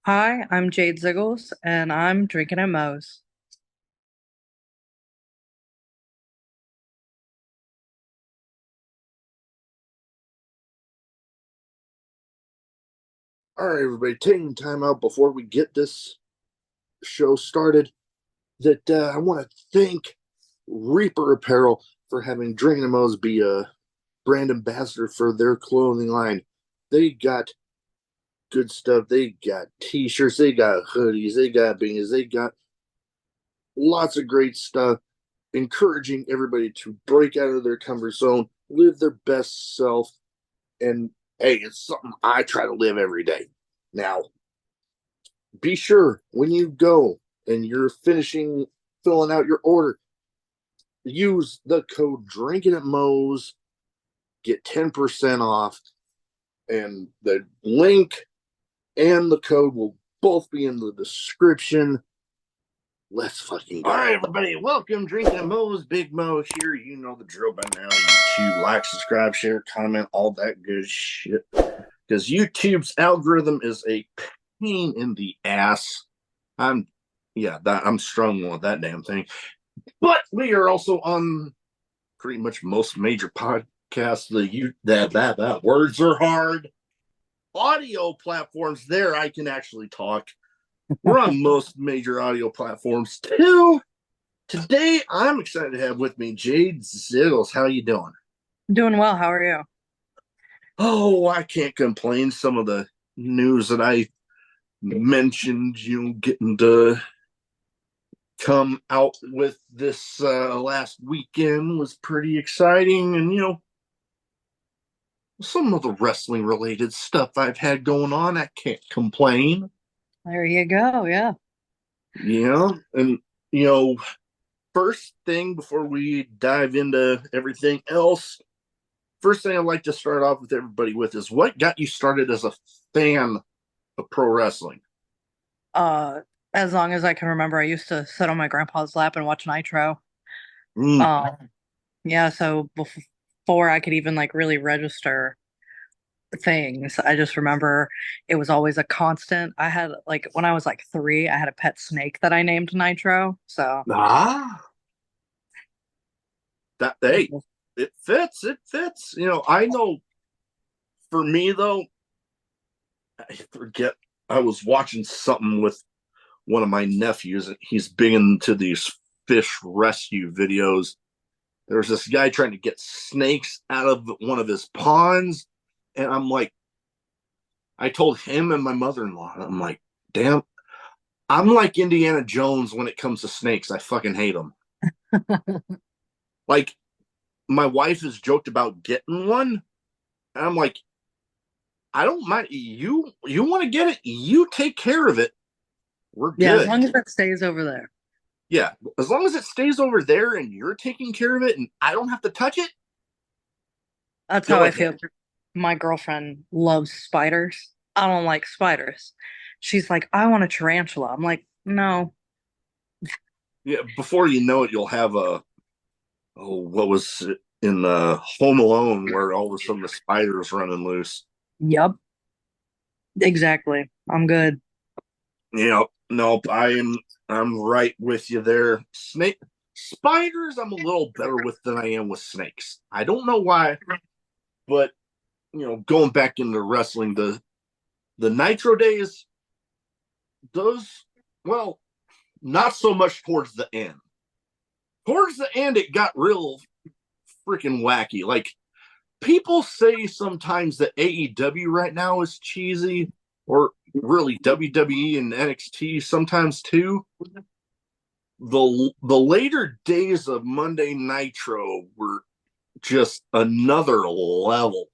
Hi, I'm Jade Ziggles, and I'm drinking at Moe's. All right, everybody, taking time out before we get this show started. That I want to thank Reaper Apparel for having Drinkin' Mo's be a brand ambassador for their clothing line. They got good stuff. They got t-shirts, they got hoodies, they got beanies, they got lots of great stuff, encouraging everybody to break out of their comfort zone, live their best self, and hey, it's something I try to live every day. Now, be sure when you go and you're finishing filling out your order, use the code Drinking at Moe's, get 10% off, and the link and the code will both be in the description. Let's fucking go. All right, everybody, welcome. Drinking at Moe's, Big Mo here. You know the drill by now. YouTube, like, subscribe, share, comment, all that good shit. Because YouTube's algorithm is a pain in the ass. I'm I'm struggling with that damn thing. But we are also on pretty much most major podcasts. That words are hard. Audio platforms. There, I can actually talk. We're on most major audio platforms too. Today, I'm excited to have with me Jade Ziggles. How you doing? Doing well. How are you? Oh, I can't complain. Some of the news that I mentioned, getting to come out with this last weekend was pretty exciting. And, some of the wrestling related stuff I've had going on, I can't complain. There you go. Yeah. And, you know, first thing before we dive into everything else, first thing I'd like to start off with everybody with is what got you started as a fan of pro wrestling? Uh, as long as I can remember, I used to sit on my grandpa's lap and watch Nitro. Mm, Yeah. So before I could even like really register things, I just remember it was always a constant. I had like when I was like 3, I had a pet snake that I named Nitro. So ah, that, hey, it fits. It fits. I know for me, though, I forget. I was watching something with one of my nephews. He's big into these fish rescue videos. There was this guy trying to get snakes out of one of his ponds, and I'm like, I told him and my mother-in-law, I'm like, damn, I'm like Indiana Jones when it comes to snakes. I fucking hate them. Like, my wife has joked about getting one, and I'm like, I don't mind. You want to get it? You take care of it. We're yeah, as good. long as it stays over there. Yeah, as long as it stays over there and you're taking care of it, and I don't have to touch it, That's how go I ahead. feel. My girlfriend loves spiders. I don't like spiders. She's like, I want a tarantula. I'm like, no. Yeah, before you know it, you'll have a what was it in Home Alone where all of a sudden the spider's running loose. Yup, exactly. I'm good. Nope. I'm right with you there. Snake spiders, I'm a little better with than I am with snakes. I don't know why, but going back into wrestling, the Nitro days, those well, not so much towards the end. Towards the end, it got real freaking wacky. Like people say sometimes that AEW right now is cheesy, or really WWE and NXT sometimes too. The later days of Monday Nitro were just another level.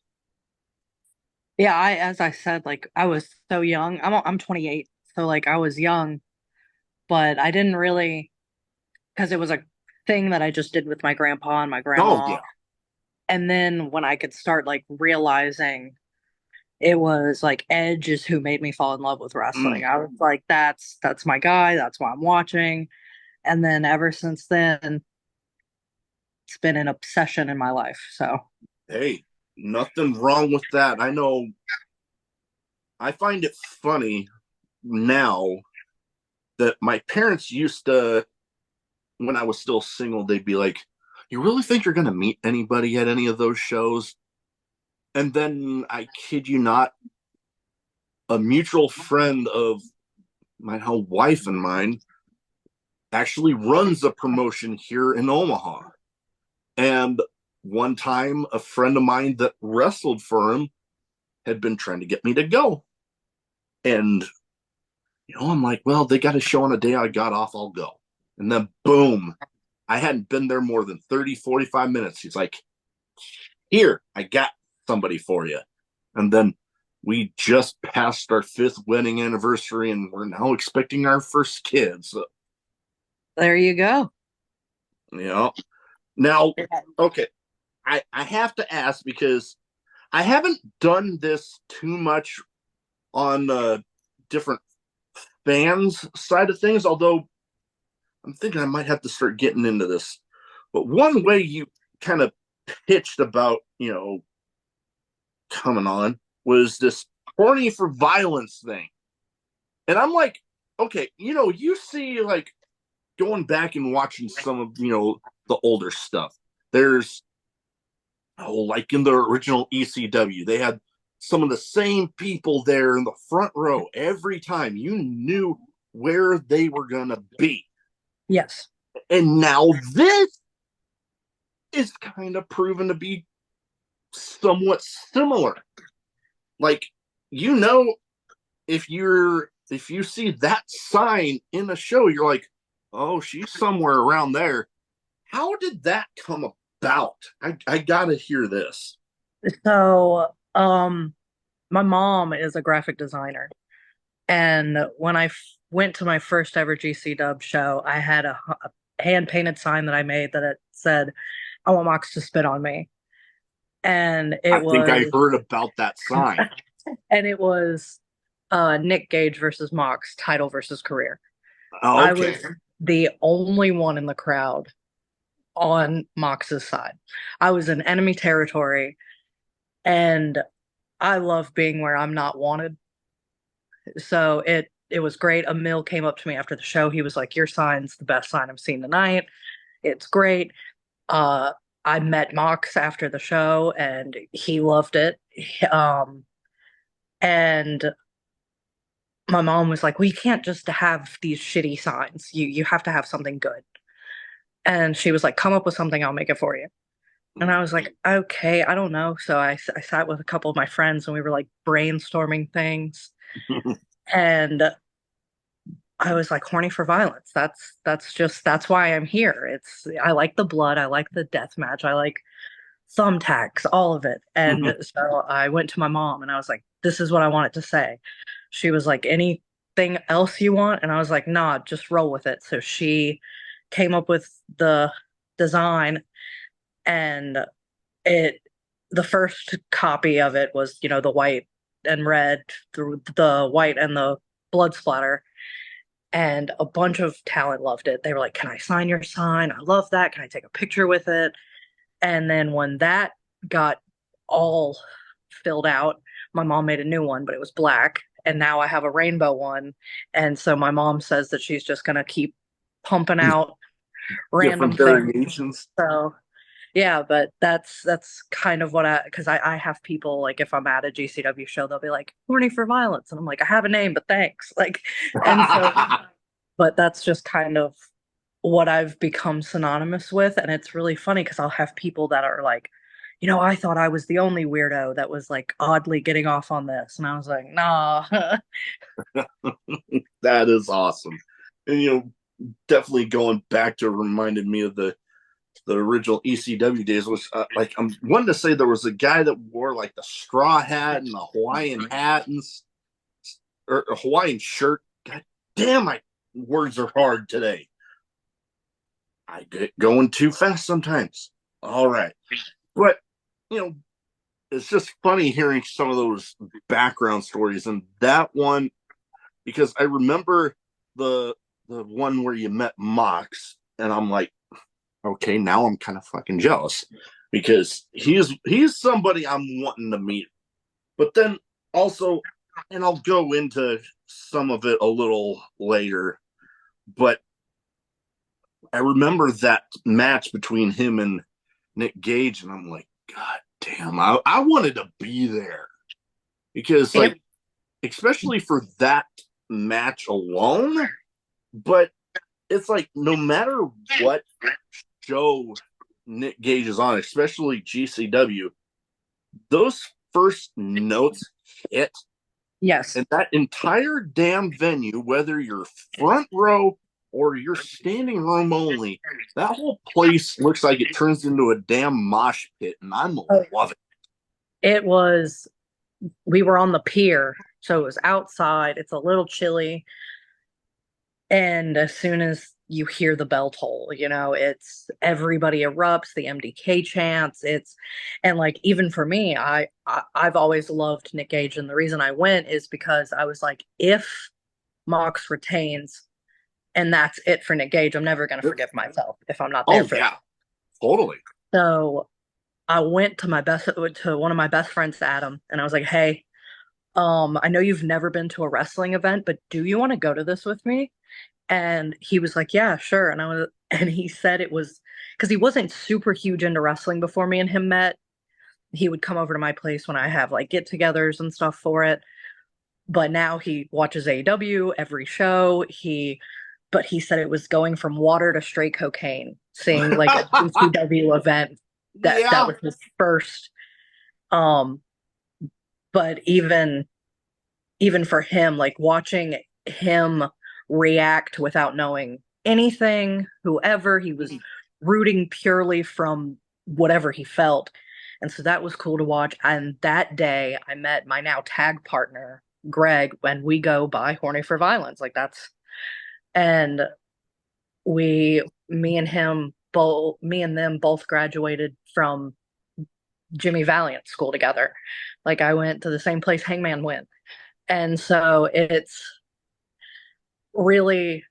Yeah, as I said, like I was so young. I'm 28, so like I was young, but I didn't really because it was a thing that I just did with my grandpa and my Oh grandma. yeah. And then when I could start like realizing it was like Edge is who made me fall in love with Mm. wrestling. I was like, that's my guy. That's why I'm watching. And then ever since then, it's been an obsession in my life. So Hey, nothing wrong with that. I know. I find it funny. now that my parents used to, when I was still single, they'd be like, "You really think you're going to meet anybody at any of those shows?" And then I kid you not, a mutual friend of my whole wife and mine actually runs a promotion here in Omaha. And one time, a friend of mine that wrestled for him had been trying to get me to go. And, I'm like, well, they got a show on a day I got off, I'll go. And then, boom, I hadn't been there more than 30, 45 minutes. He's like, here, I got somebody for you. And then we just passed our fifth wedding anniversary and we're now expecting our first kids. So, There you go. Now, okay, I have to ask because I haven't done this too much on the different fans side of things, although I'm thinking I might have to start getting into this. But one way you kind of pitched about, coming on was this horny for violence thing. And I'm like, okay, you see like going back and watching some of, the older stuff. There's like in the original ECW, they had some of the same people there in the front row every time. You knew where they were going to be. Yes. And now this is kind of proven to be somewhat similar. Like, you know, if you see that sign in a show, you're like, oh, she's somewhere around there. How did that come about? I gotta hear this. So, my mom is a graphic designer. And when went to my first ever GC Dub show, I had a hand painted sign that I made that it said, I want Mox to spit on me. And I it think I was, heard about that sign. and it was Nick Gage versus Mox, title versus career. I was Okay. the only one in the crowd on Mox's side. I was in enemy territory, and I love being where I'm not wanted. So it was great. Emil came up to me after the show. He was like, "Your sign's the best sign I've seen tonight. It's great." Uh, I met Mox after the show, and he loved it. And my mom was like, "Well, you can't just have these shitty signs. You have to have something good." And she was like, "Come up with something. I'll make it for you." And I was like, "Okay, I don't know." So I sat with a couple of my friends and we were like brainstorming things. And I was like, horny for violence. That's why I'm here. I like the blood, I like the death match, I like thumbtacks, all of it. And so I went to my mom and I was like, this is what I want it to say. She was like, anything else you want? And I was like, nah, just roll with it. So she came up with the design, and it the first copy of it was, the white and red, the white and the blood splatter. And a bunch of talent loved it. They were like, "Can I sign your sign? I love that. Can I take a picture with it?" And then when that got all filled out, my mom made a new one, but it was black. And now I have a rainbow one. And so my mom says that she's just going to keep pumping out random Different things. variations. So yeah, but that's kind of what because I have people like if I'm at a GCW show, they'll be like, "Horny for violence," and I'm like, "I have a name, but thanks." Like, and so, but that's just kind of what I've become synonymous with. And it's really funny because I'll have people that are like, I thought I was the only weirdo that was like oddly getting off on this. And I was like, nah. That is awesome. And definitely going back to reminded me of the original ECW days was like I'm wanting to say there was a guy that wore like the straw hat and the Hawaiian hat or a Hawaiian shirt. God damn, my words are hard today. I get going too fast sometimes. All right, but you know, it's just funny hearing some of those background stories and that one because I remember the one where you met Mox, and I'm like, okay, now I'm kind of fucking jealous because he's somebody I'm wanting to meet. But then also and I'll go into some of it a little later, but I remember that match between him and Nick Gage, and I'm like, God damn, I wanted to be there because, It, like, especially for that match alone, but it's like no matter what show Nick Gage is on, especially GCW, those first notes hit, yes. and that entire damn venue, whether you're front row or you're standing room only, that whole place looks like it turns into a damn mosh pit, and I'm Oh, loving it was, we were on the pier, so it was outside. It's a little chilly. And as soon as you hear the bell toll, it's everybody erupts, the MDK chants. And like even for me, I've always loved Nick Gage, and the reason I went is because I was like, if Mox retains, and that's it for Nick Gage, I'm never going to it. forgive myself if I'm not there Oh for yeah, that. totally. So I went to one of my best friends, Adam, and I was like, hey, I know you've never been to a wrestling event, but do you want to go to this with me? And he was like, yeah, sure. And he said it was because he wasn't super huge into wrestling before me and him met. He would come over to my place when I have like get-togethers and stuff for it. But now he watches AEW every show. But he said it was going from water to straight cocaine, seeing like a GCW event. That Yeah. was his first. Um, but even for him, like watching him react without knowing anything, whoever, he was rooting purely from whatever he felt. And so that was cool to watch. And that day I met my now tag partner, Greg, when we go by Horny for Violence. And me and them both graduated from Jimmy Valiant school together. Like I went to the same place Hangman went. And so it's really,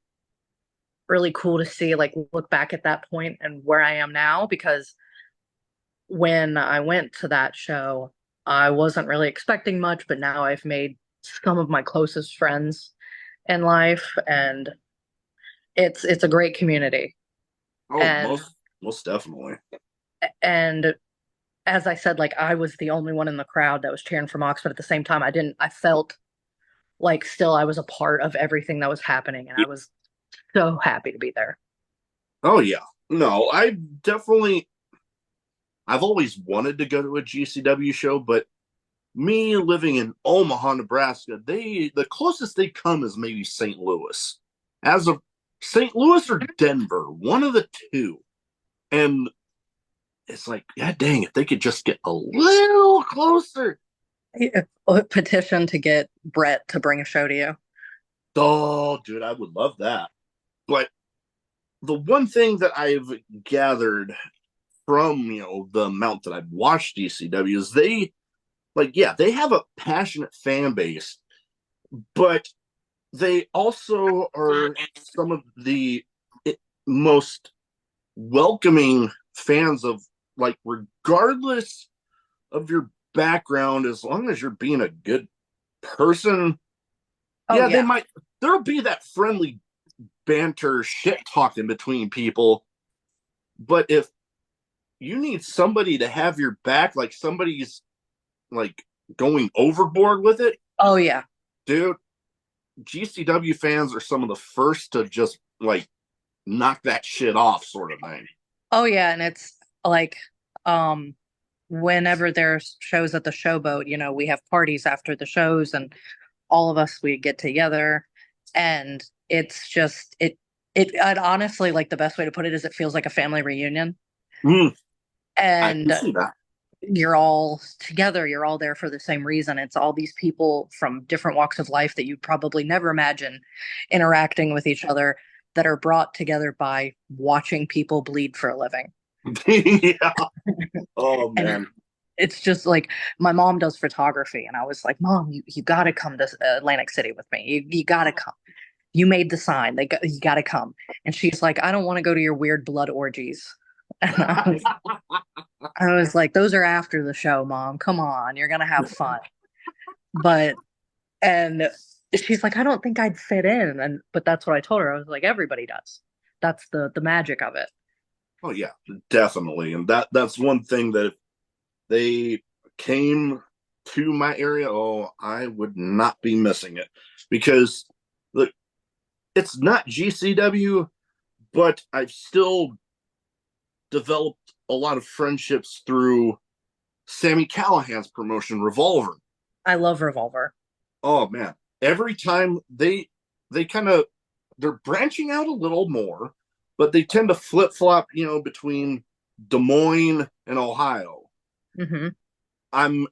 really cool to see, like, look back at that point and where I am now, because when I went to that show, I wasn't really expecting much, but now I've made some of my closest friends in life, and it's a great community. Oh, And most definitely. and as I said, like I was the only one in the crowd that was cheering for Mox, but at the same time I felt like still I was a part of everything that was happening, and I was so happy to be there. Oh yeah. No, I've always wanted to go to a GCW show, but me living in Omaha, Nebraska, the closest they come is maybe St. Louis. As of St. Louis or Denver, one of the two. And it's like, God dang, if they could just get a little closer. A petition to get Brett to bring a show to you. Oh, dude, I would love that. But the one thing that I've gathered from, the amount that I've watched DCW is yeah, they have a passionate fan base, but they also are some of the most welcoming fans of, like, regardless of your background, as long as you're being a good person. Oh Yeah, yeah. there'll be that friendly banter shit talking between people, but if you need somebody to have your back, like somebody's like going overboard with it, Oh yeah. dude, GCW fans are some of the first to just like knock that shit off, sort of thing. Oh yeah, and it's like um whenever there's shows at the showboat, we have parties after the shows, and all of us, we get together, and it's just it honestly, like, the best way to put it is it feels like a family reunion. Mm, I can And see that. you're all together, you're all there for the same reason. It's all these people from different walks of life that you'd probably never imagine interacting with each other, that are brought together by watching people bleed for a living. Yeah. Oh And man. it's just like, my mom does photography, and I was like, Mom, you got to come to Atlantic City with me. You got to come. You made the sign. You got to come. And she's like, I don't want to go to your weird blood orgies. And I was like, those are after the show, Mom. Come on, you're gonna have fun. But And she's like, I don't think I'd fit in. And but that's what I told her. I was like, everybody does. That's the magic of it. Oh yeah, definitely. And that's one thing that if they came to my area, oh, I would not be missing it because look, it's not GCW, but I've still developed a lot of friendships through Sammy Callahan's promotion, Revolver. I love Revolver. Oh man, every time they kind of they're branching out a little more, but they tend to flip flop, between Des Moines and Ohio. Hmm. I'm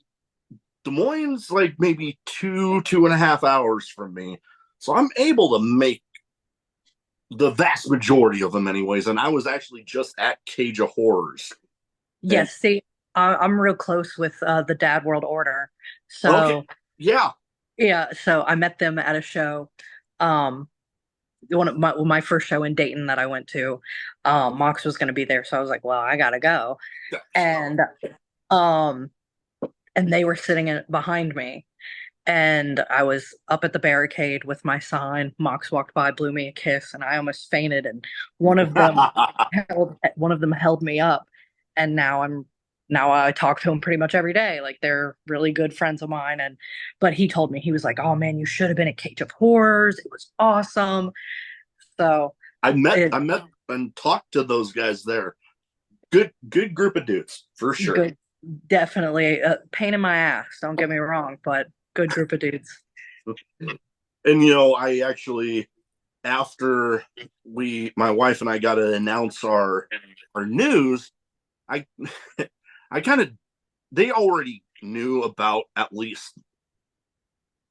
Des Moines like maybe 2.5 hours from me, so I'm able to make the vast majority of them anyways. And I was actually just at Cage of Horrors, and Yes, see, I'm real close with the Dad World Order. okay, So yeah, yeah, so I met them at a show. Um, one of my first show in Dayton that I went to, Mox was going to be there, so I was like, well, I gotta go. And um, and they were sitting behind me, and I was up at the barricade with my sign. Mox walked by, blew me a kiss, and I almost fainted. And one of them held me up, and now I talk to him pretty much every day. Like they're really good friends of mine. And but he told me he was like, "Oh man, you should have been at Cage of Horrors. It was awesome." So I it met and talked to those guys there. Good group of dudes for sure. good, definitely a pain in my ass. Don't get me wrong, but good group of dudes. And I actually after we my wife and I got to announce our news, I I kind of they already knew about at least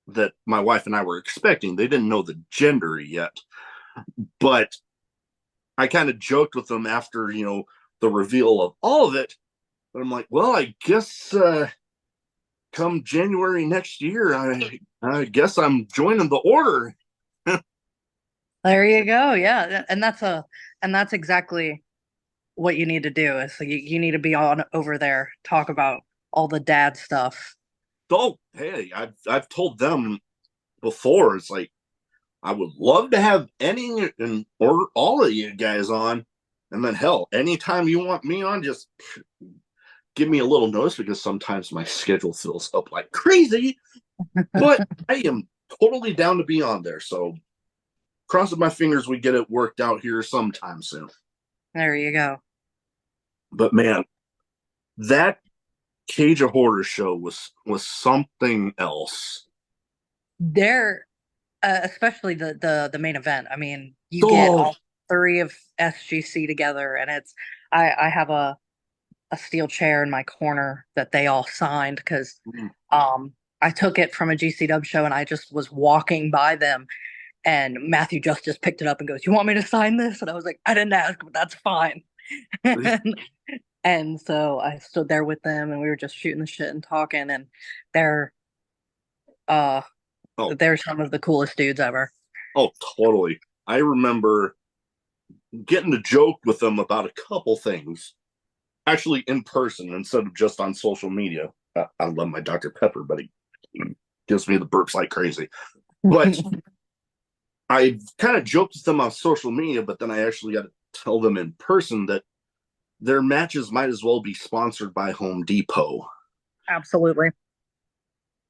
that my wife and I were expecting. They didn't know the gender yet, but I kind of joked with them after, the reveal of all of it. But I'm like, well, I guess come January next year, I guess I'm joining the order. There you go. Yeah, and that's exactly what you need to do. Is so you need to be on over there, talk about all the dad stuff. So hey, I've told them before. It's like I would love to have any and or all of you guys on, and then hell, anytime you want me on, just give me a little notice because sometimes my schedule fills up like crazy. But I am totally down to be on there. So crossing my fingers we get it worked out here sometime soon. There you go. But man, that Cage of Horror show was something else. There, especially the main event. I mean, you get Oh, all three of SGC together, and it's I have a steel chair in my corner that they all signed because um I took it from a GC Dub show and I just was walking by them and Matthew just picked it up and goes, "You want me to sign this?" And I was like, "I didn't ask, but that's fine." and, and so I stood there with them and we were just shooting the shit and talking and they're uh oh, they're some of the coolest dudes ever. oh, totally. I remember getting to joke with them about a couple things, actually in person instead of just on social media. I love my Dr. Pepper, but he gives me the burps like crazy. But I kind of joked with them on social media, but then I actually got to tell them in person that their matches might as well be sponsored by Home Depot. Absolutely.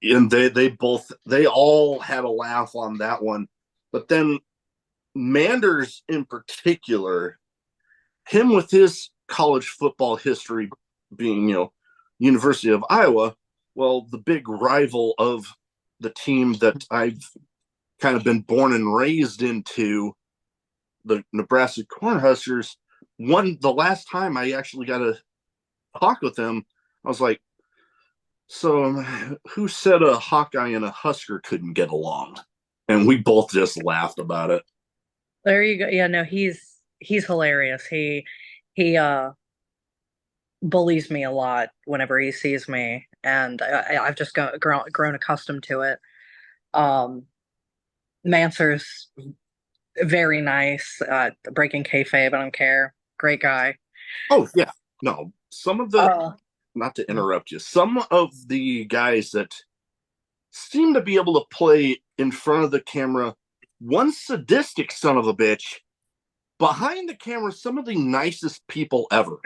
And they all had a laugh on that one. But then Manders in particular, him with his college football history being, University of Iowa, well, the big rival of the team that I've kind of been born and raised into, the Nebraska Cornhuskers, the last time I actually got to talk with him, I was like, so who said a Hawkeye and a Husker couldn't get along? And we both just laughed about it. There you go. Yeah, no, he's hilarious. He bullies me a lot whenever he sees me, and I've just grown accustomed to it. Um, Manser's very nice, breaking kayfabe. I don't care. Great guy. Oh yeah, no, some of the Uh, not to interrupt you, some of the guys that seem to be able to play in front of the camera one sadistic son of a bitch, behind the camera, some of the nicest people ever.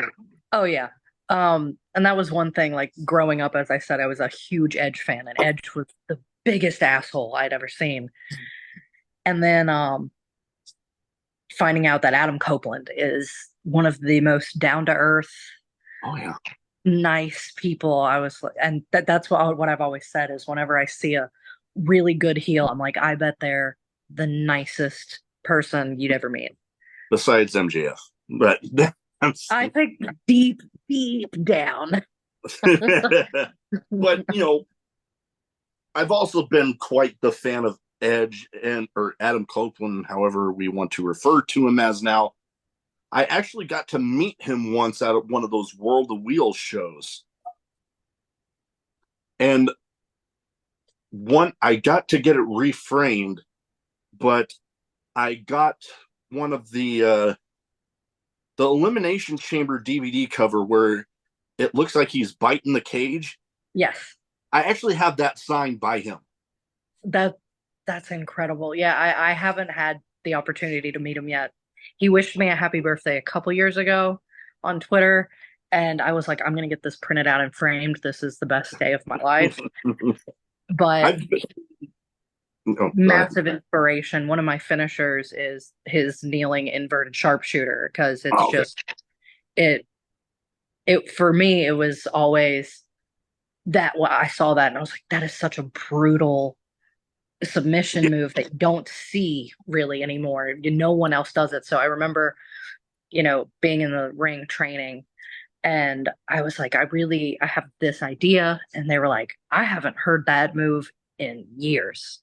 Oh yeah. And that was one thing, like growing up, as I said, I was a huge Edge fan, and Edge was the biggest asshole I'd ever seen. And then finding out that Adam Copeland is one of the most down to earth, Oh yeah. nice people. I was like, and that's what I've always said is whenever I see a really good heel, I'm like, I bet they're the nicest person you'd ever meet. Besides MJF, but I'm, I think deep, deep down. but I've also been quite the fan of Edge and or Adam Copeland, however we want to refer to him as now. I actually got to meet him once at one of those World of Wheels shows. And one I got to get it reframed, but I got one of the Elimination Chamber DVD cover where it looks like he's biting the cage. Yes. I actually have that signed by him. That that's incredible. Yeah, I haven't had the opportunity to meet him yet. He wished me a happy birthday a couple years ago on Twitter, and I was like, I'm gonna get this printed out and framed. This is the best day of my life. But I've oh, massive inspiration. One of my finishers is his kneeling inverted sharpshooter because it's okay. just it it for me it was always that I saw that and I was like, that is such a brutal submission move that you don't see really anymore. No one else does it. So I remember, being in the ring training and I was like, I have this idea. And they were like, I haven't heard that move in years.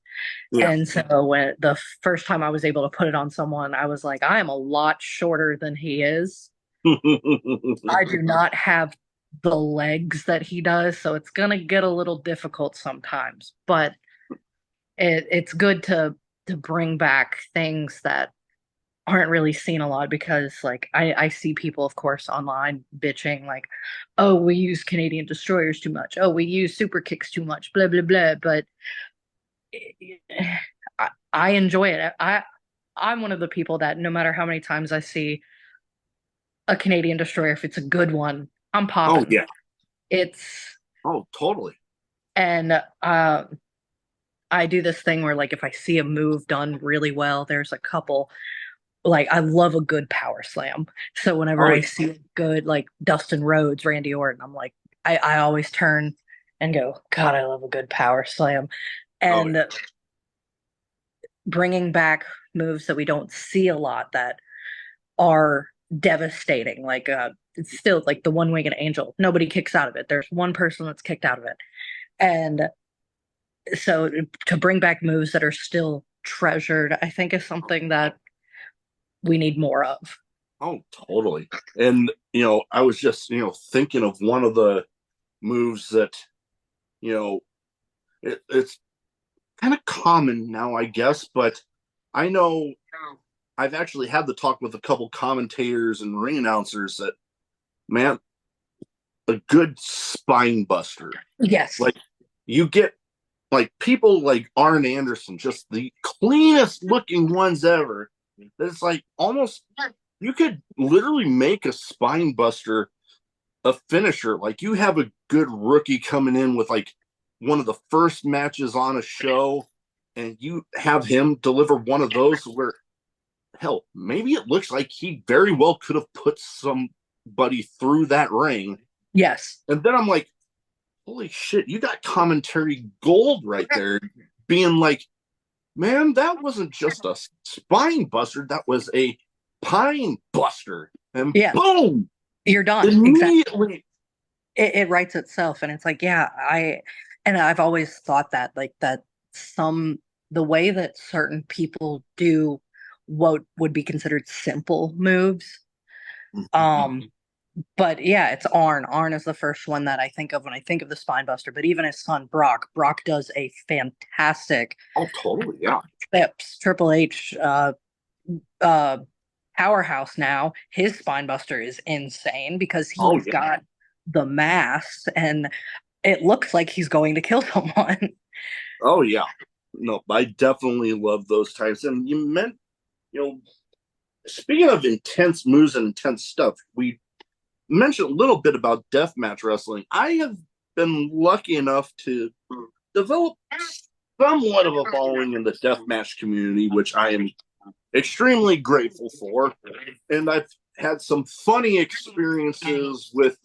Yeah. And so when the first time I was able to put it on someone, I was like, I am a lot shorter than he is. I do not have the legs that he does. So it's going to get a little difficult sometimes, but it's good to bring back things that aren't really seen a lot because like I see people of course online bitching like, oh, we use Canadian destroyers too much, oh, we use super kicks too much, blah blah blah. But I enjoy it. I'm one of the people that no matter how many times I see a Canadian destroyer, if it's a good one, I'm Oh popping. yeah. It's Oh totally. and I do this thing where like if I see a move done really well, there's a couple like I love a good power slam. So whenever Oh I yeah. see a good like Dustin Rhodes, Randy Orton, I'm like I always turn and go, God, I love a good power slam. Oh yeah. And bringing back moves that we don't see a lot that are devastating. Like it's still like the one-winged angel. Nobody kicks out of it. There's one person that's kicked out of it. And so to bring back moves that are still treasured, I think is something that we need more of. Oh totally. And I was just thinking of one of the moves that you know it's kind of common now, I guess, but I know I've actually had the talk with a couple commentators and ring announcers that, man, a good spine buster. Yes. Like you get like people like Arn Anderson, just the cleanest looking ones ever. It's like almost you could literally make a spine buster a finisher. Like you have a good rookie coming in with like one of the first matches on a show, and you have him deliver one of those where hell, maybe it looks like he very well could have put somebody through that ring. Yes. And then I'm like, holy shit, you got commentary gold right there, being like, man, that wasn't just a spine buster, that was a pine buster. And Yeah. boom, You're done. Exactly. immediately. It writes itself. And it's like, yeah, and I've always thought that, like, that the way that certain people do what would be considered simple moves. Um, but yeah, it's Arn. Arn is the first one that I think of when I think of the spine buster. But even his son Brock, Brock does a fantastic Oh, totally, yeah. steps. Triple H, uh, powerhouse now. His spine buster is insane because Oh, he's yeah. got the mass and it looks like he's going to kill someone. Oh yeah. No, I definitely love those times. And you meant, you know, speaking of intense moves and intense stuff, we mentioned a little bit about deathmatch wrestling. I have been lucky enough to develop somewhat of a following in the deathmatch community, which I am extremely grateful for. And I've had some funny experiences with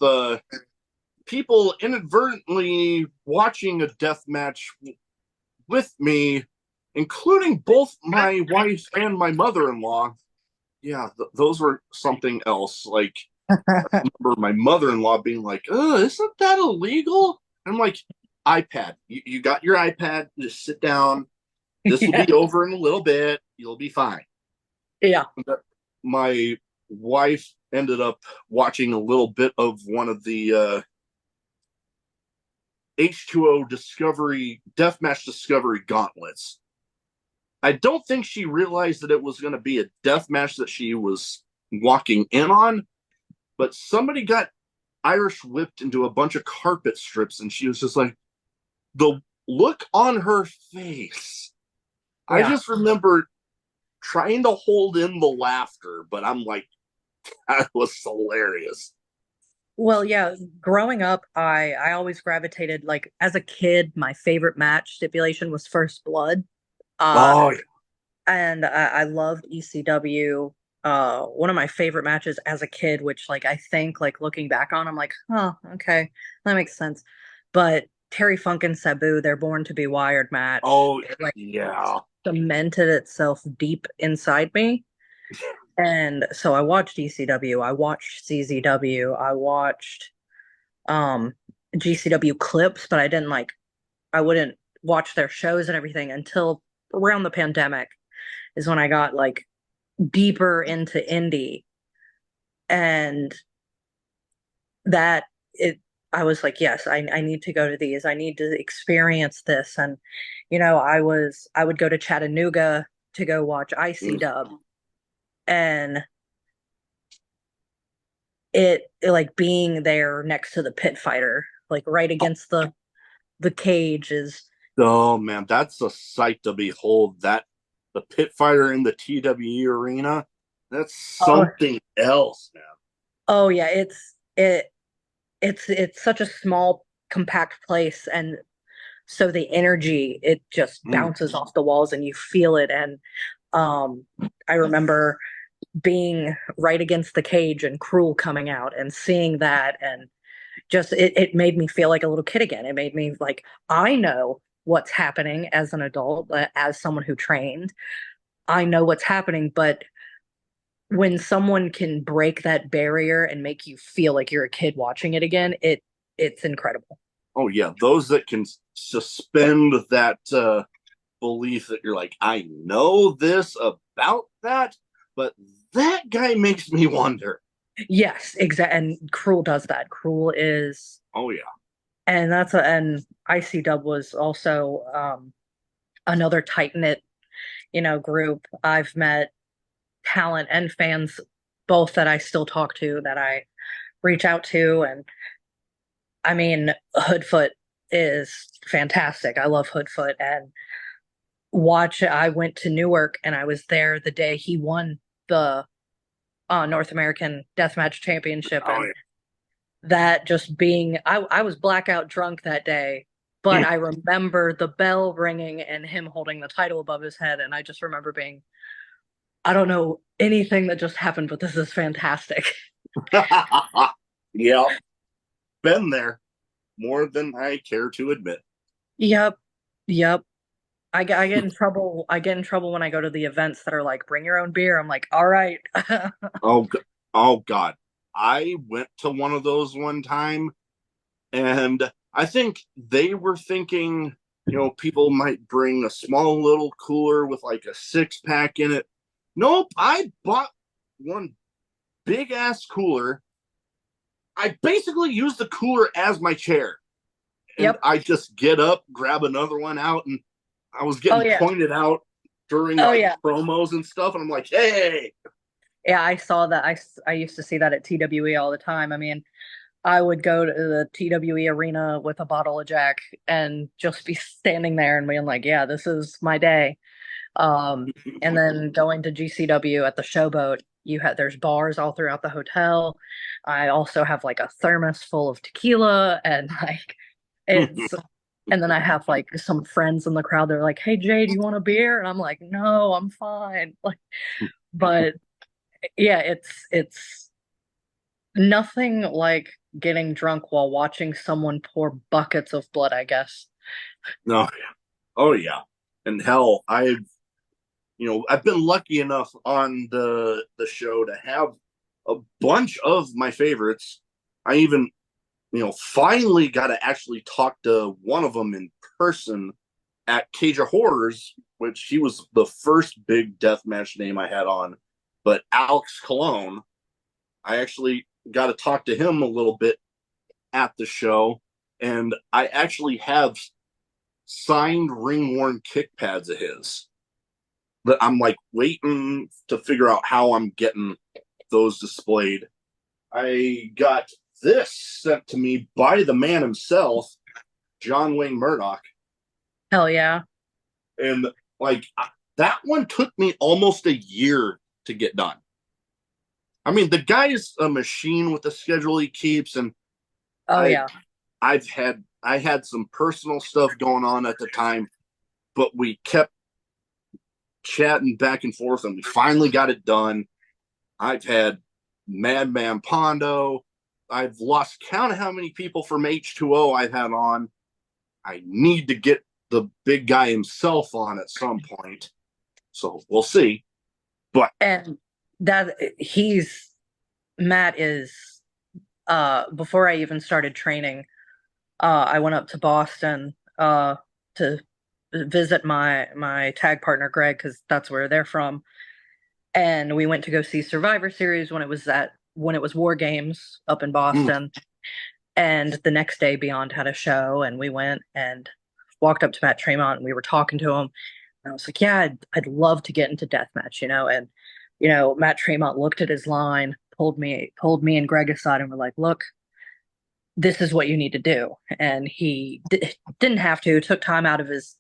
people inadvertently watching a deathmatch with me, including both my wife and my mother-in-law. Yeah, those were something else. Like, I remember my mother-in-law being like, "Oh, isn't that illegal?" I'm like, "iPad. You got your iPad. Just sit down. This will Yeah. be over in a little bit. You'll be fine." Yeah. My wife ended up watching a little bit of one of the H2O Discovery Deathmatch Discovery gauntlets. I don't think she realized that it was going to be a death match that she was walking in on, but somebody got Irish whipped into a bunch of carpet strips, and she was just like, the look on her face. I Yeah. just remember trying to hold in the laughter, but I'm like, that was hilarious. Well, yeah, growing up, I always gravitated like as a kid, my favorite match stipulation was First Blood. Uh Oh, and I loved ECW. One of my favorite matches as a kid, which like I think like looking back on, I'm like, oh, okay, that makes sense. But Terry Funk and Sabu, their Born to Be Wired match, oh, it like yeah. cemented itself deep inside me. And so I watched ECW, I watched CZW, I watched um GCW clips, but I didn't like I wouldn't watch their shows and everything until around the pandemic is when I got like deeper into indie and that it I was like, yes, I need to go to these. I need to experience this. And I would go to Chattanooga to go watch IC Dub and like being there next to the pit fighter, like right against the cage is Oh man, that's a sight to behold. That the pit fighter in the TWE arena, that's oh something else, man. oh yeah, it's such a small compact place and so the energy it just Mm. bounces off the walls and you feel it and I remember being right against the cage and Cruel coming out and seeing that and just it made me feel like a little kid again. It made me like I know what's happening as an adult, as someone who trained. I know what's happening, but when someone can break that barrier and make you feel like you're a kid watching it again, it's incredible. Oh yeah, those that can suspend that belief that you're like, I know this about that, but that guy makes me wonder. Yes, exactly. And Cruel does that. Cruel is, Oh yeah. and and IC Dub was also another tight knit, group. I've met talent and fans both that I still talk to, that I reach out to, and I mean, Hoodfoot is fantastic. I love Hoodfoot and I went to Newark and I was there the day he won the North American Deathmatch Championship Oh and that just being I was blackout drunk that day, but yeah. I remember the bell ringing and him holding the title above his head and I just remember being I don't know anything that just happened, but this is fantastic. Yeah, been there more than I care to admit. Yep. Yep. I get in trouble. I get in trouble when I go to the events that are like, bring your own beer. I'm like, all right. Oh, oh God. I went to one of those one time, and I think they were thinking, people might bring a small little cooler with like a six pack in it. Nope, I bought one big ass cooler. I basically used the cooler as my chair, and Yep. I just get up, grab another one out, and I was Oh getting yeah. pointed out during Oh like yeah. promos and stuff, and I'm like, hey, Yeah, I saw that. I used to see that at TWE all the time. I mean, I would go to the TWE arena with a bottle of Jack and just be standing there and being like, yeah, this is my day. Um, and then going to GCW at the Showboat, there's bars all throughout the hotel. I also have like a thermos full of tequila and like it's and then I have like some friends in the crowd. They're like, "Hey Jay, do you want a beer?" And I'm like, "No, I'm fine." Like, but yeah, it's nothing like getting drunk while watching someone pour buckets of blood, I guess. No, oh yeah, and hell, I've been lucky enough on the show to have a bunch of my favorites. I even finally got to actually talk to one of them in person at Cage of Horrors, which he was the first big deathmatch name I had on. But Alex Colon, I actually got to talk to him a little bit at the show, and I actually have signed ring worn kick pads of his. But I'm like waiting to figure out how I'm getting those displayed. I got this sent to me by the man himself, John Wayne Murdoch. Hell yeah. And like that one took me almost a year to get done. I mean, the guy is a machine with the schedule he keeps, and Oh I yeah. I had some personal stuff going on at the time, but we kept chatting back and forth, and we finally got it done. I've had Madman Pondo. I've lost count of how many people from H2O I've had on. I need to get the big guy himself on at some point. So we'll see. But And that he's Matt is before I even started training, I went up to Boston to visit my tag partner Greg because that's where they're from, and we went to go see Survivor Series when it was War Games up in mm, Boston, and the next day Beyond had a show, and we went and walked up to Matt Tremont and we were talking to him, and I was like, yeah, I'd love to get into deathmatch, and Matt Tremont looked at his line, pulled me and Greg aside, and we're like, look, this is what you need to do. And didn't have to, took time out of his,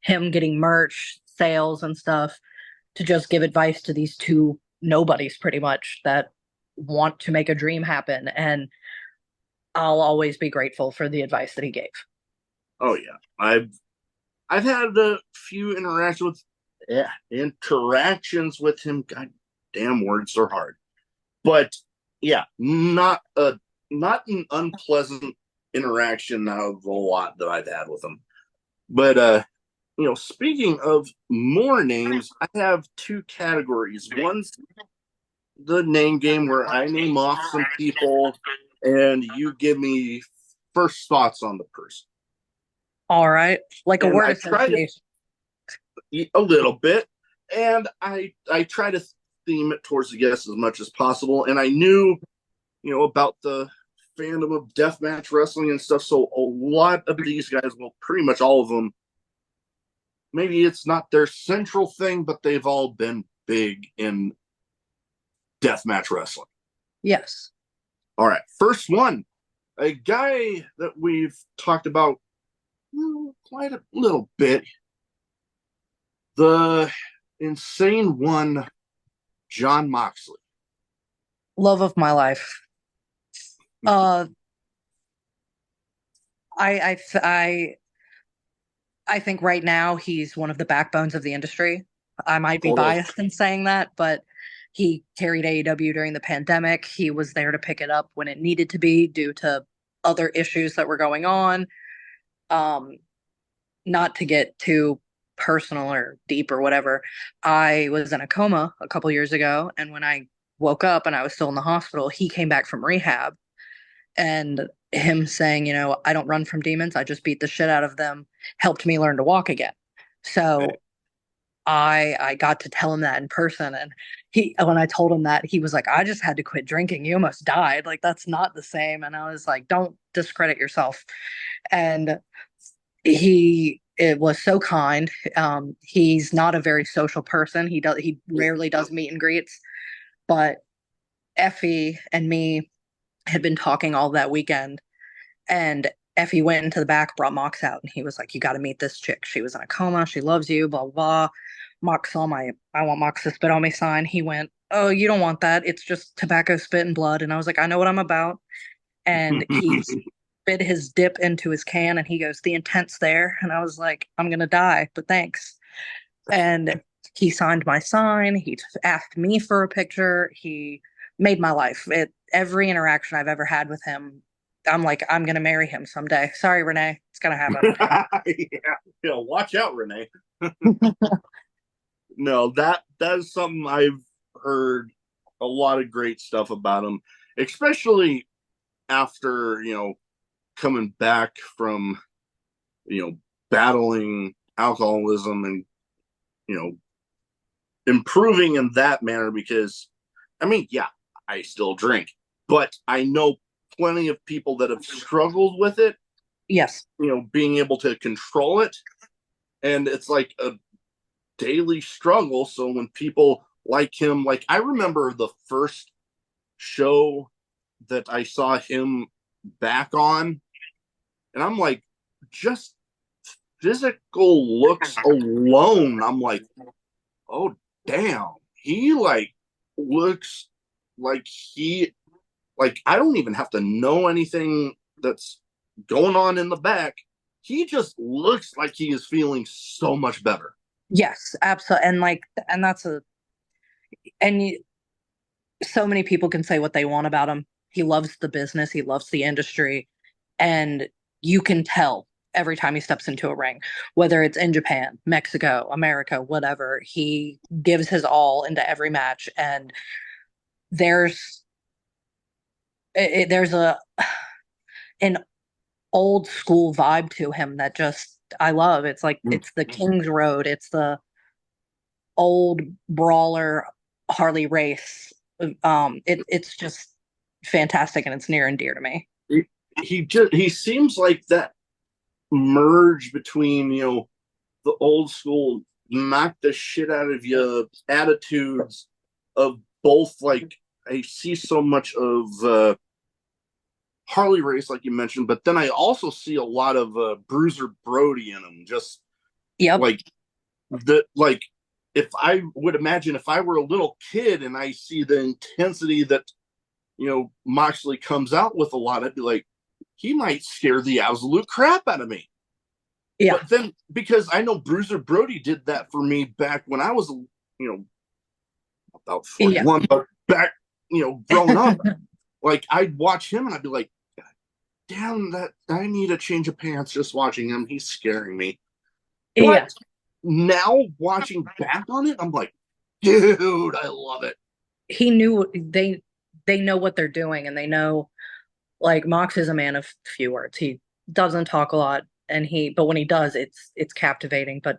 him getting merch, sales, and stuff to just give advice to these two nobodies pretty much that want to make a dream happen. And I'll always be grateful for the advice that he gave. oh yeah, I've had a few interactions with him. God damn, words are hard. But yeah, not an unpleasant interaction out of a lot that I've had with him. But speaking of more names, I have two categories. One's the name game where I name off some people and you give me first thoughts on the person. All right. Like a And word I try to association. eat a little bit, and I try to theme it towards the guests as much as possible. And I knew, about the fandom of deathmatch wrestling and stuff. So a lot of these guys, well, pretty much all of them, maybe it's not their central thing, but they've all been big in deathmatch wrestling. Yes. All right, first one, a guy that we've talked about quite a little bit, the insane one, John Moxley. Love of my life. Uh, I, I, I, I think right now he's one of the backbones of the industry. I might be Totally. biased in saying that, but he carried AEW during the pandemic. He was there to pick it up when it needed to be due to other issues that were going on. Um, Not to get too personal or deep or whatever, I was in a coma a couple years ago, and when I woke up and I was still in the hospital, he came back from rehab, and him saying, I don't run from demons, I just beat the shit out of them, helped me learn to walk again. So I got to tell him that in person, and when I told him that, he was like, I just had to quit drinking. You almost died. Like that's not the same. And I was like, don't discredit yourself. And it was so kind. He's not a very social person. He rarely does meet and greets, but Effie and me had been talking all that weekend. And Effie went into the back, brought Mox out, and he was like, "You got to meet this chick. She was in a coma. She loves you, blah, blah, blah." Mox saw my "I want Mox to spit on me" sign. He went, "Oh, you don't want that. It's just tobacco, spit, and blood." And I was like, "I know what I'm about." And he spit his dip into his can and he goes, "The intent's there." And I was like, "I'm going to die, but thanks." And he signed my sign. He asked me for a picture. He made my life. Every interaction I've ever had with him, I'm like, I'm gonna marry him someday. Sorry, Renee, it's gonna happen. Yeah, yeah, watch out, Renee. No, that is something I've heard a lot of great stuff about him, especially after, coming back from, battling alcoholism and, you know, improving in that manner because I mean, yeah, I still drink, but I know plenty of people that have struggled with it, Yes. being able to control it. And it's like a daily struggle. So when people like him, like I remember the first show that I saw him back on, and I'm like, just physical looks alone, I'm like, oh damn, he like looks like he like I don't even have to know anything that's going on in the back. He just looks like he is feeling so much better. Yes, absolutely. And like, and that's a, and so many people can say what they want about him. He loves the business, he loves the industry, and you can tell every time he steps into a ring, whether it's in Japan, Mexico, America, whatever, he gives his all into every match. And there's there's an old school vibe to him that just I love. It's like it's the King's Road, it's the old brawler Harley race. It's just fantastic and it's near and dear to me. He seems like that merge between the old school knock the shit out of you attitudes of both. Like I see so much of Harley race, like you mentioned, but then I also see a lot of Bruiser Brody in him. Just Yep. like like if I would imagine if I were a little kid and I see the intensity that Moxley comes out with a lot, I'd be like, he might scare the absolute crap out of me. Yeah. But then because I know Bruiser Brody did that for me back when I was about Yeah. 41, but back growing up, like I'd watch him and I'd be like, damn, that I need a change of pants just watching him. He's scaring me. Yeah. But now watching back on it, I'm like, dude, I love it. He knew they know what they're doing and they know like Mox is a man of few words. He doesn't talk a lot and he but when he does it's captivating. But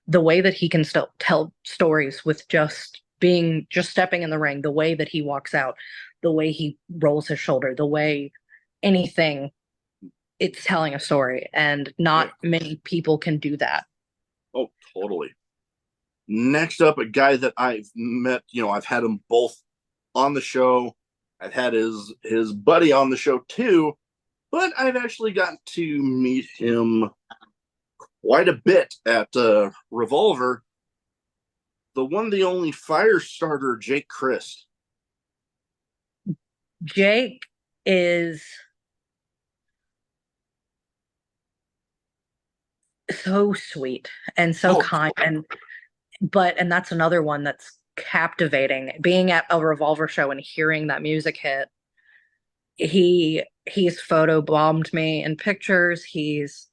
the way that he can still tell stories with just stepping in the ring, the way that he walks out, the way he rolls his shoulder, the way anything, it's telling a story, and Yeah. not many people can do that. Oh, totally. Next up, a guy that I've met, I've had him both on the show. I've had his buddy on the show too, but I've actually gotten to meet him quite a bit at Revolver. The one, the only fire starter, Jake Christ. Jake is so sweet and so Oh, kind, and that's another one that's captivating. Being at a Revolver show and hearing that music hit, he's photo bombed me in pictures. He's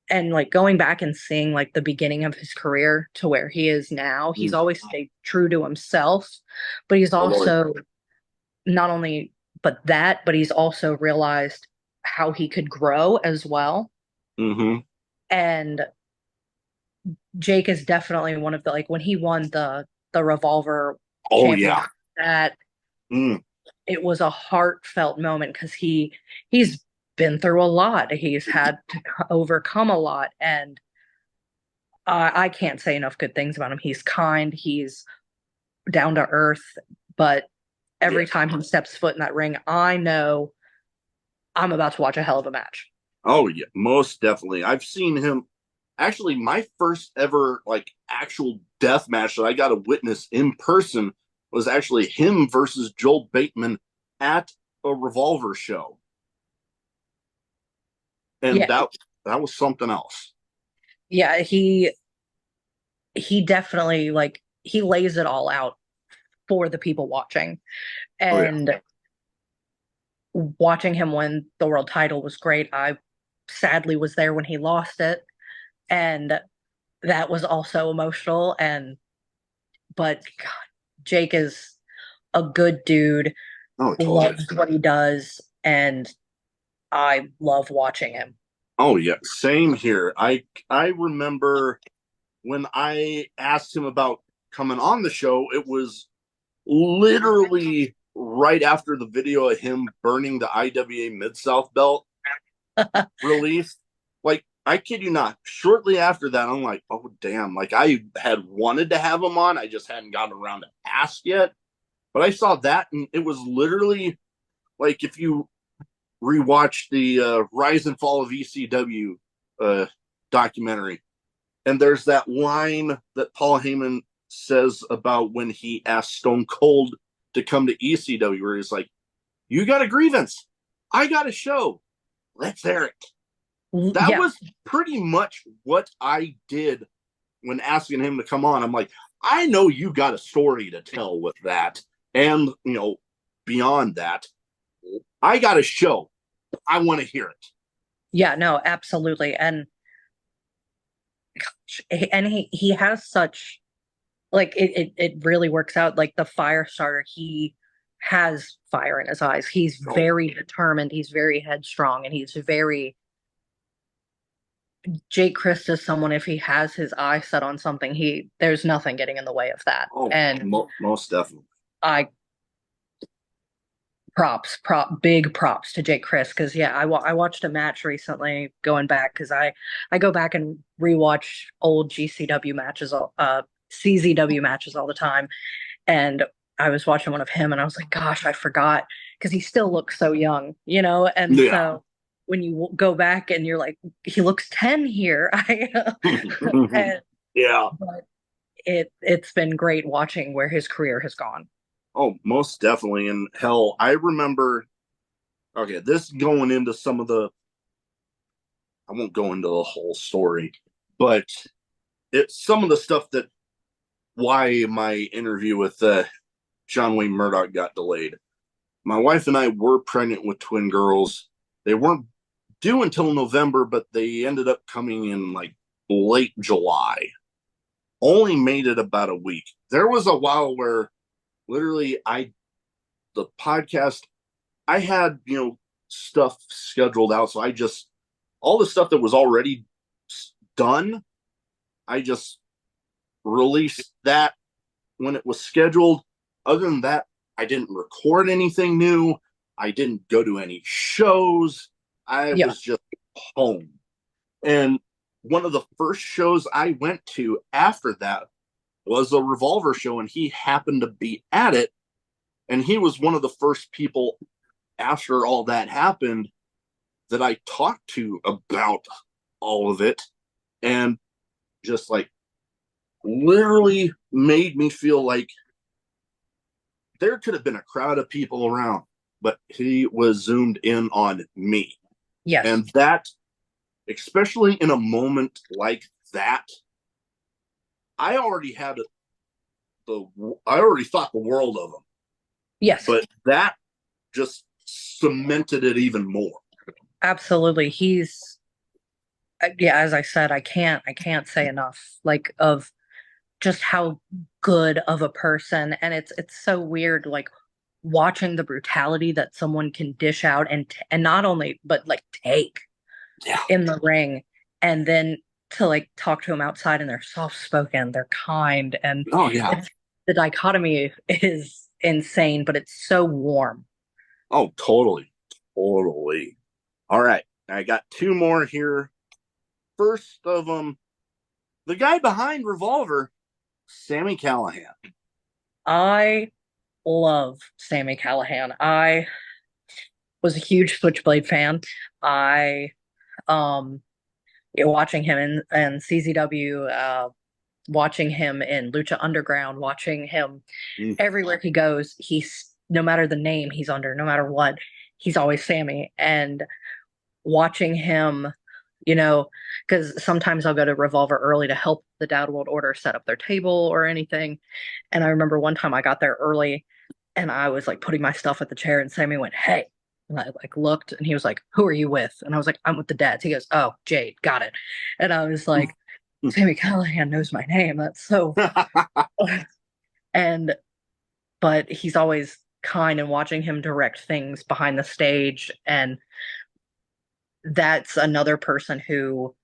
and like going back and seeing like the beginning of his career to where he is now, he's always stayed true to himself, but he's totally. also not only but he's also realized how he could grow as well. Mm-hmm. And Jake is definitely one of the like when he won the Revolver Oh championship, yeah. that Mm. it was a heartfelt moment because he's been through a lot. He's had to overcome a lot, and I can't say enough good things about him. He's kind, he's down to earth, but Yeah. Every time he steps foot in that ring, I know I'm about to watch a hell of a match. Oh yeah, most definitely. I've seen him. Actually, my first ever like actual death match that I got to witness in person was actually him versus Joel Bateman at a Revolver show, and Yeah, that was something else. yeah, he definitely like he lays it all out for the people watching. Oh yeah. And watching him win the world title was great. I sadly was there when he lost it, and that was also emotional. And but God, Jake is a good dude, Oh totally. loves what he does, and I love watching him. Oh yeah. Same here. I remember when I asked him about coming on the show, it was literally right after the video of him burning the IWA Mid South belt released. Like, I kid you not, shortly after that, I'm like, oh, damn. Like, I had wanted to have him on. I just hadn't gotten around to ask yet. But I saw that, and it was literally like if you rewatch the Rise and Fall of ECW uh, documentary, and there's that line that Paul Heyman says about when he asked Stone Cold to come to ECW, where he's like, "You got a grievance, I got a show, let's air it." That Yeah, was pretty much what I did when asking him to come on. I'm like, I know you got a story to tell with that, and beyond that, I got a show. I want to hear it. yeah, no, absolutely. And he has such like it really works out like the fire starter. He has fire in his eyes. He's Oh, very determined, he's very headstrong, and he's very Jake Christ is someone, if he has his eye set on something, he there's nothing getting in the way of that. oh, And most definitely. I big props to Jake Chris because yeah, I watched a match recently going back because I go back and rewatch old GCW matches, CZW matches all the time, and I was watching one of him and I was like, gosh, I forgot because he still looks so young, you know, and Yeah. so when you go back and you're like, he looks 10 here, and Yeah. but it's been great watching where his career has gone. Oh, most definitely. And hell, I remember, okay, this going into some of the, I won't go into the whole story, but it's some of the stuff that why my interview with John Wayne Murdoch got delayed. My wife and I were pregnant with twin girls. They weren't due until November, but they ended up coming in like late July. Only made it about a week. There was a while where literally the podcast, I had, stuff scheduled out. So I just, all the stuff that was already done, I just released that when it was scheduled. Other than that, I didn't record anything new. I didn't go to any shows. I Yeah. was just home. And one of the first shows I went to after that was a Revolver show, and he happened to be at it. And he was one of the first people after all that happened that I talked to about all of it, and just like literally made me feel like there could have been a crowd of people around, but he was zoomed in on me. Yes. And that, especially in a moment like that, I already had I already thought the world of him, Yes. but that just cemented it even more. Absolutely. He's yeah, as I said, I can't say enough like of just how good of a person, and it's so weird like watching the brutality that someone can dish out and not only but like take Yeah. in the ring, and then to like talk to them outside and they're soft spoken, they're kind, and Oh yeah. it's the dichotomy is insane, but it's so warm. Oh, totally. Totally. All right. I got two more here. First of them, the guy behind Revolver, Sammy Callahan. I love Sammy Callahan. I was a huge Switchblade fan. I watching him in CZW, watching him in Lucha Underground, watching him Mm. everywhere he goes, he's no matter the name he's under, no matter what, he's always Sammy. And watching him, you know, because sometimes I'll go to Revolver early to help the Dad World Order set up their table or anything. And I remember one time I got there early and I was like putting my stuff at the chair and Sammy went, "Hey." And I like looked and he was like, "Who are you with?" And I was like, "I'm with the dads." He goes, "Oh, Jade, got it." And I was like, Sammy Callahan knows my name. That's so and but he's always kind and watching him direct things behind the stage. And that's another person who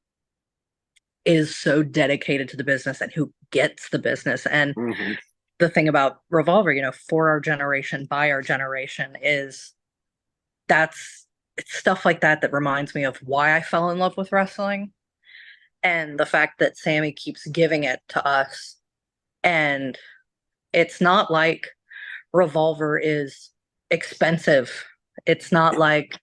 is so dedicated to the business and who gets the business. And Mhm. the thing about Revolver, for our generation, by our generation, is that's it's stuff like that that reminds me of why I fell in love with wrestling and the fact that Sammy keeps giving it to us. And it's not like Revolver is expensive. It's not like,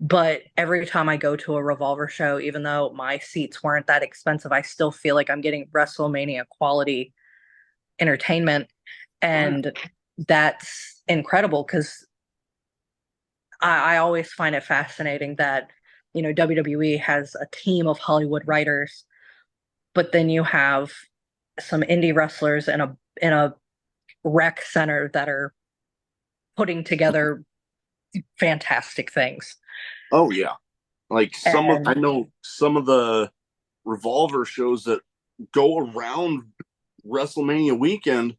but every time I go to a Revolver show, even though my seats weren't that expensive, I still feel like I'm getting WrestleMania quality entertainment. Oh, And that's incredible because I always find it fascinating that, WWE has a team of Hollywood writers, but then you have some indie wrestlers in a rec center that are putting together fantastic things. oh yeah. Like I And know some of the Revolver shows that go around WrestleMania weekend,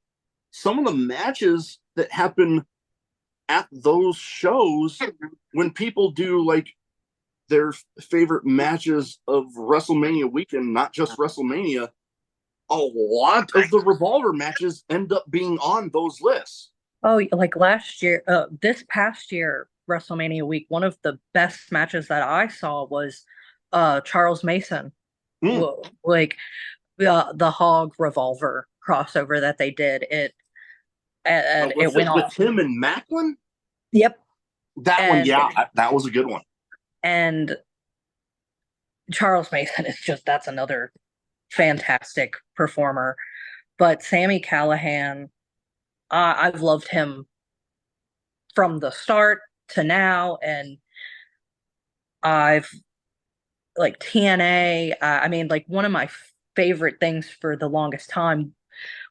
some of the matches that happen at those shows when people do like their favorite matches of WrestleMania weekend, not just WrestleMania, a lot of the Revolver matches end up being on those lists. oh, like last year, this past year, WrestleMania week, one of the best matches that I saw was Charles Mason, Mm. like the Hog Revolver crossover that they did. And it Was went it with off. him and Macklin? Yep. That one, And yeah, that was a good one. and Charles Mason is just that's another fantastic performer. But Sammy Callahan, I've loved him from the start to now, and I've like TNA. I mean, like one of my favorite things for the longest time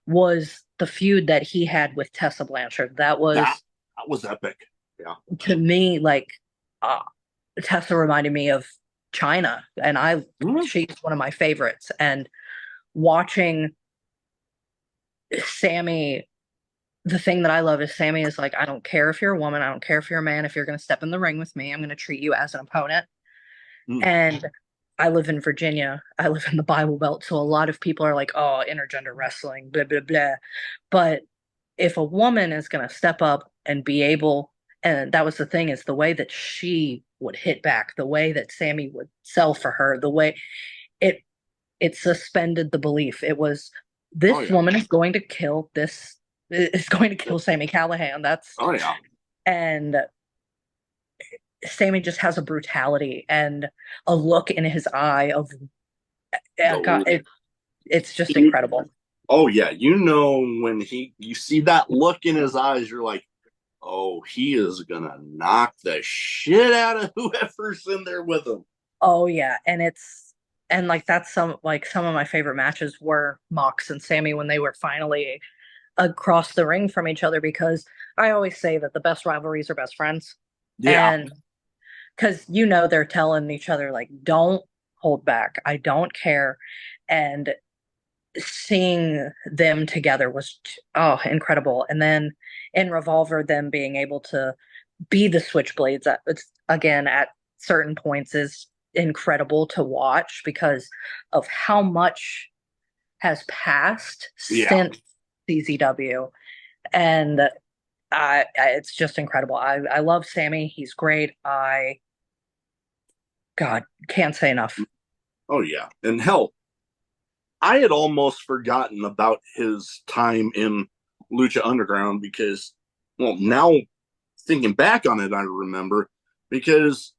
was the feud that he had with Tessa Blanchard. That That was that was epic. Yeah. to me like uh, Tessa reminded me of China, and Mm. she's one of my favorites. And watching Sammy, the thing that I love is Sammy is like, I don't care if you're a woman, I don't care if you're a man, if you're going to step in the ring with me, I'm going to treat you as an opponent. Mm. And I live in Virginia, I live in the Bible Belt, so a lot of people are like, oh, intergender wrestling, blah, blah, blah. But if a woman is going to step up and be able, and that was the thing, is the way that she would hit back, the way that Sammy would sell for her, the way it it suspended the belief. It was Oh this yeah. woman is going to kill Sammy Callahan. That's Oh yeah. and Sammy just has a brutality and a look in his eye of God, The, it's just incredible. oh yeah. You know when you see that look in his eyes, you're like, oh, he is gonna knock the shit out of whoever's in there with him. Oh yeah, and like that's some of my favorite matches were Mox and Sammy when they were finally across the ring from each other because I always say that the best rivalries are best friends. Yeah. And because they're telling each other like don't hold back, I don't care. And seeing them together was incredible. And then in Revolver, them being able to be the Switchblades it's again at certain points is incredible to watch because of how much has passed Yeah. since CZW. And it's just incredible. I love Sammy. He's great. God, can't say enough. Oh yeah. And hell, I had almost forgotten about his time in Lucha Underground because well, now thinking back on it, I remember because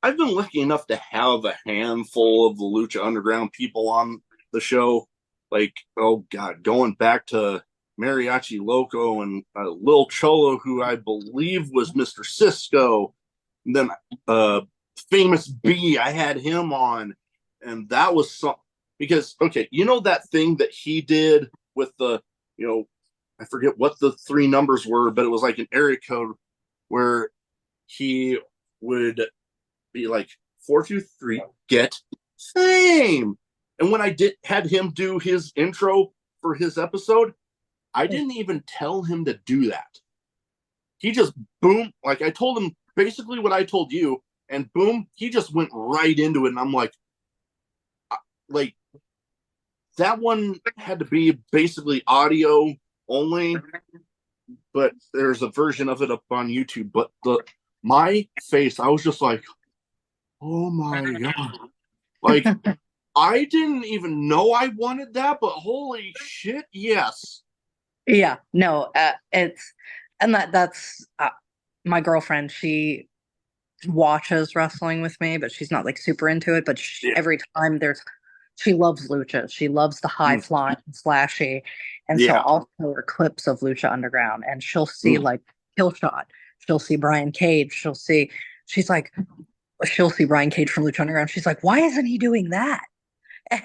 I've been lucky enough to have a handful of the Lucha Underground people on the show. Like, oh God, going back to Mariachi Loco and Lil Cholo, who I believe was Mr. Cisco. And then uh, Famous B, I had him on, and that was some because okay, you know that thing that he did with the you know I forget what the three numbers were, but it was like an area code where he would be like 423 get fame. And when I did had him do his intro for his episode, I didn't even tell him to do that. He just boom, like I told him basically what I told you, and boom, he just went right into it. And I'm like that one had to be basically audio only, but there's a version of it up on YouTube. But the my face, I was just like, oh my god. Like I didn't even know I wanted that, but holy shit, yes. Yeah, no, it's and that's my girlfriend. She watches wrestling with me, but she's not like super into it. But Yeah. every time she loves lucha. She loves the high Mm, flying, slashy, and so yeah. I'll show her clips of Lucha Underground, and she'll see Mm. like Kill Shot. She'll see Brian Cage. She's like, she'll see Brian Cage from Lucha Underground. She's like, why isn't he doing that?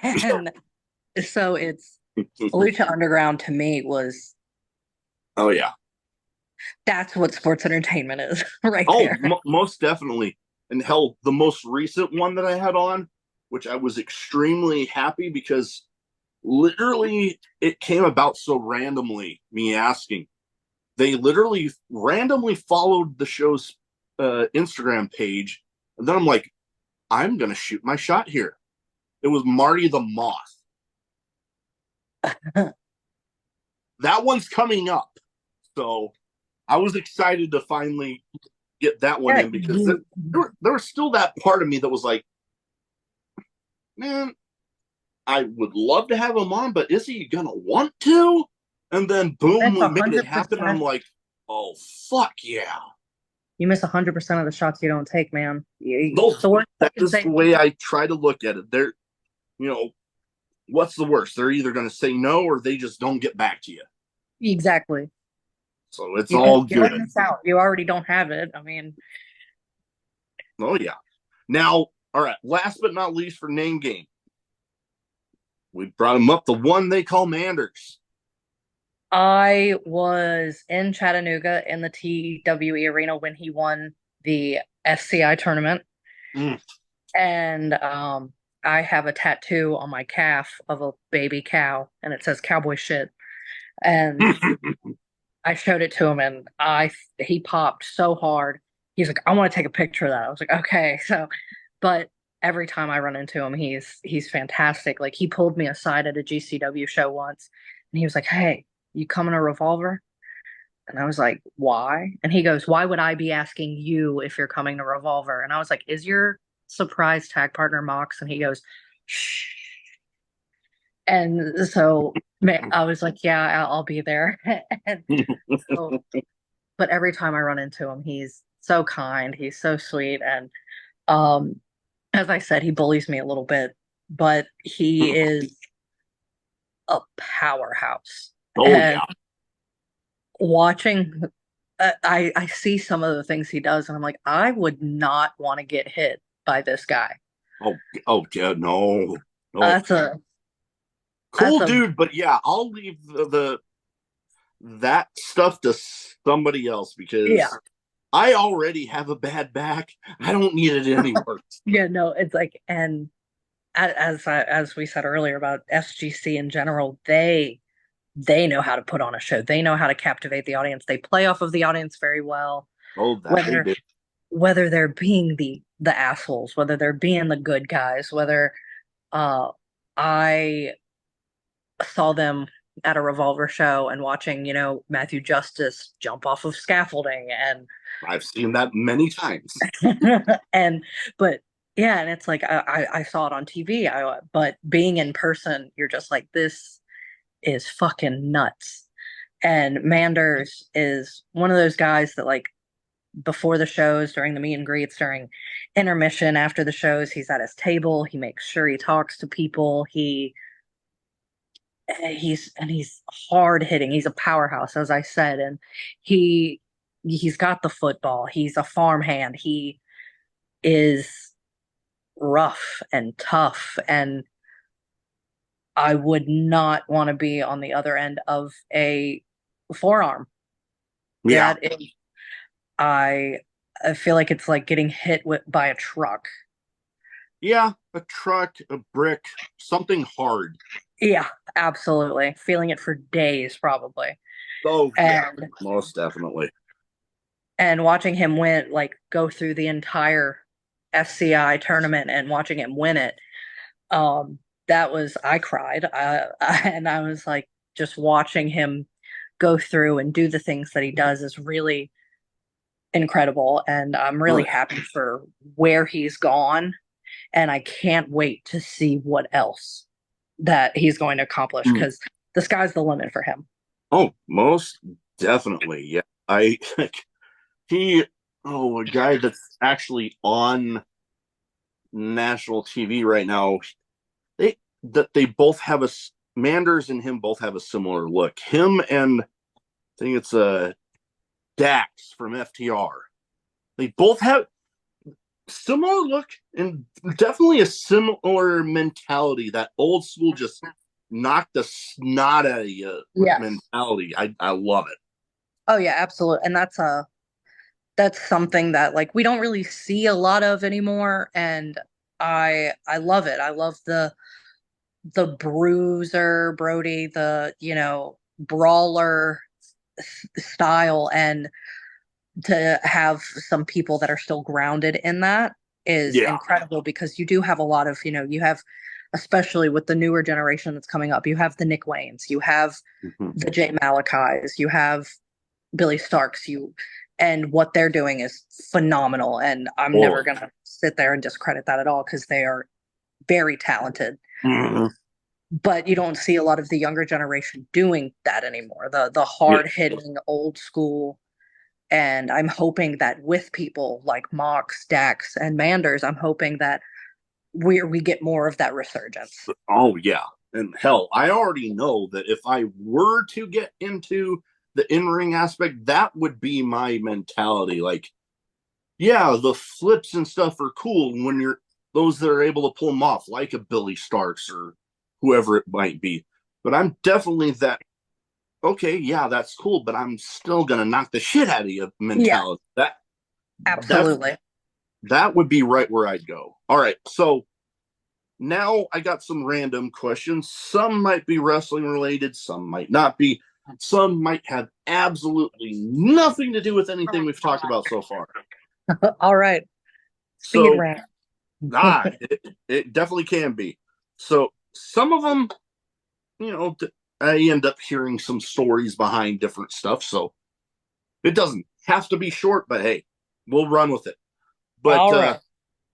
And so it's Lucha Underground to me was Oh yeah. that's what sports entertainment is right Oh, there. most definitely. And hell, the most recent one that I had on, which I was extremely happy because literally it came about so randomly, me asking. They literally randomly followed the show's Instagram page. And then I'm like, I'm going to shoot my shot here. It was Marty the Moth. That one's coming up. So I was excited to finally get that one Yeah, in because there was still that part of me that was like, man, I would love to have him on, but is he gonna want to? And then boom, miss we a made it hundred happen. And I'm percent. like, oh fuck yeah. You miss 100% of the shots you don't take, man. Those The worst you that can is the say, way I try to look at it. They're you know, what's the worst? They're either gonna say no or they just don't get back to you. exactly. So it's all You don't good. miss out. You already don't have it. I mean, Oh yeah. Now, all right, last but not least for name game. We brought him up, the one they call Manders. I was in Chattanooga in the TWE arena when he won the SCI tournament, Mm. and I have a tattoo on my calf of a baby cow, and it says "cowboy shit." And I showed it to him, and I he popped so hard. He's like, "I want to take a picture of that." I was like, "Okay." So, but every time I run into him, he's fantastic. Like he pulled me aside at a GCW show once, and he was like, "Hey, you coming a Revolver?" And I was like, "Why?" And he goes, "Why would I be asking you if you're coming to Revolver?" And I was like, "Is your surprise tag partner Mox?" And he goes, "Shh." And so I was like, "Yeah, I'll be there." And so, but every time I run into him, he's so kind, he's so sweet, and um, as I said, he bullies me a little bit, but he is a powerhouse. Oh And yeah. watching, I see some of the things he does, and I'm like, I would not want to get hit by this guy. Oh oh yeah. No. No. That's a that's Cool a dude, but yeah, I'll leave the that stuff to somebody else yeah. because I already have a bad back. I don't need it any worse. Yeah, no, it's like, and as we said earlier about SGC in general, they know how to put on a show. They know how to captivate the audience. They play off of the audience very well. Oh, that they Whether do. whether they're being the assholes, whether they're being the good guys, whether uh I saw them at a Revolver show and watching, Matthew Justice jump off of scaffolding and I've seen that many times. and but yeah, and it's like I saw it on TV. But being in person, you're just like, this is fucking nuts. And Manders is one of those guys that like before the shows, during the meet and greets, during intermission, after the shows, he's at his table. He makes sure he talks to people. He's hard hitting. He's a powerhouse, as I said, and he he's got the football. He's a farmhand. He is rough and tough, and I would not want to be on the other end of a forearm. Yeah. That is, I I feel like it's like getting hit by a truck. Yeah. A truck, a brick, something hard. Yeah, absolutely. Feeling it for days, probably. Oh, yeah. And Most definitely. watching him win, like go through the entire SCI tournament and watching him win it, that was I cried, and I was like, just watching him go through and do the things that he does is really incredible, and I'm really Right. happy for where he's gone, and I can't wait to see what else that he's going to accomplish Mm. because the sky's the limit for him. Oh, most definitely. Yeah. I he a guy that's actually on national TV right now. They both have Manders and him both have a similar look. Him and I think it's Dax from FTR. They both have similar look and definitely a similar mentality. That old school, just knock the snot out of you Yes. mentality. I love it. Oh yeah, absolutely. And that's something that like we don't really see a lot of anymore, and I love it. I love the bruiser Brody, the brawler style, and to have some people that are still grounded in that is Yeah. incredible because you do have a lot of, you have, especially with the newer generation that's coming up, you have the Nick Waynes, you have Mhm. the Jay Malakis, you have Billy Starks, and what they're doing is phenomenal. And I'm never Oh. gonna sit there and discredit that at all because they are very talented. Mhm. But you don't see a lot of the younger generation doing that anymore. The Yeah. hard hitting old school. And I'm hoping that with people like Mox, Dax, and Manders, I'm hoping that we get more of that resurgence. Oh yeah. And hell, I already know that if I were to get into the in-ring aspect, that would be my mentality. Like, yeah, the flips and stuff are cool when you're those that are able to pull them off, like a Billy Starks or whoever it might be. But I'm definitely that okay, yeah, that's cool, but I'm still gonna knock the shit out of you Yeah, mentality. That's absolutely. that would be right where I'd go. All right, so now I got some random questions. Some might be wrestling related, some might not be. Some might have absolutely nothing to do with anything we've talked about so far. All right. Speed So, ramp. it definitely can be. So, some of them, you know, I end up hearing some stories behind different stuff. So, it doesn't have to be short, but hey, we'll run with it. But All right.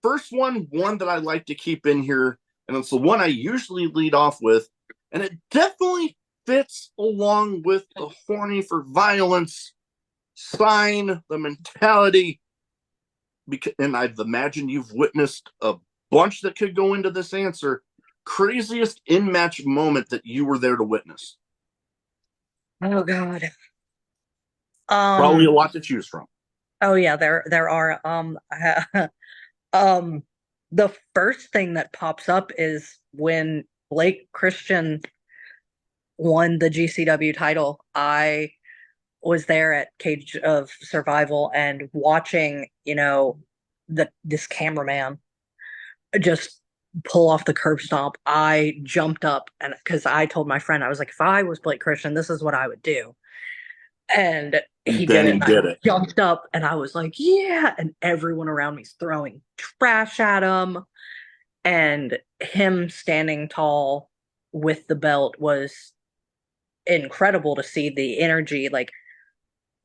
first one that I like to keep in here, and it's the one I usually lead off with, and it definitely fits along with the horny for violence sign, the mentality. Because, and I've imagined you've witnessed a bunch that could go into this answer. Craziest in match moment that you were there to witness. Oh God. Probably a Um. lot to choose from. Oh yeah. There are. Um. The first thing that pops up is when Blake Christian won the GCW title. I was there at Cage of Survival and watching, this cameraman just pull off the curb stomp. I jumped up and because I told my friend, I was like, if I was Blake Christian, this is what I would do. And he And did then it. he And I did it. jumped up and I was like, yeah. And everyone around me's throwing trash at him. And him standing tall with the belt was incredible to see the energy, like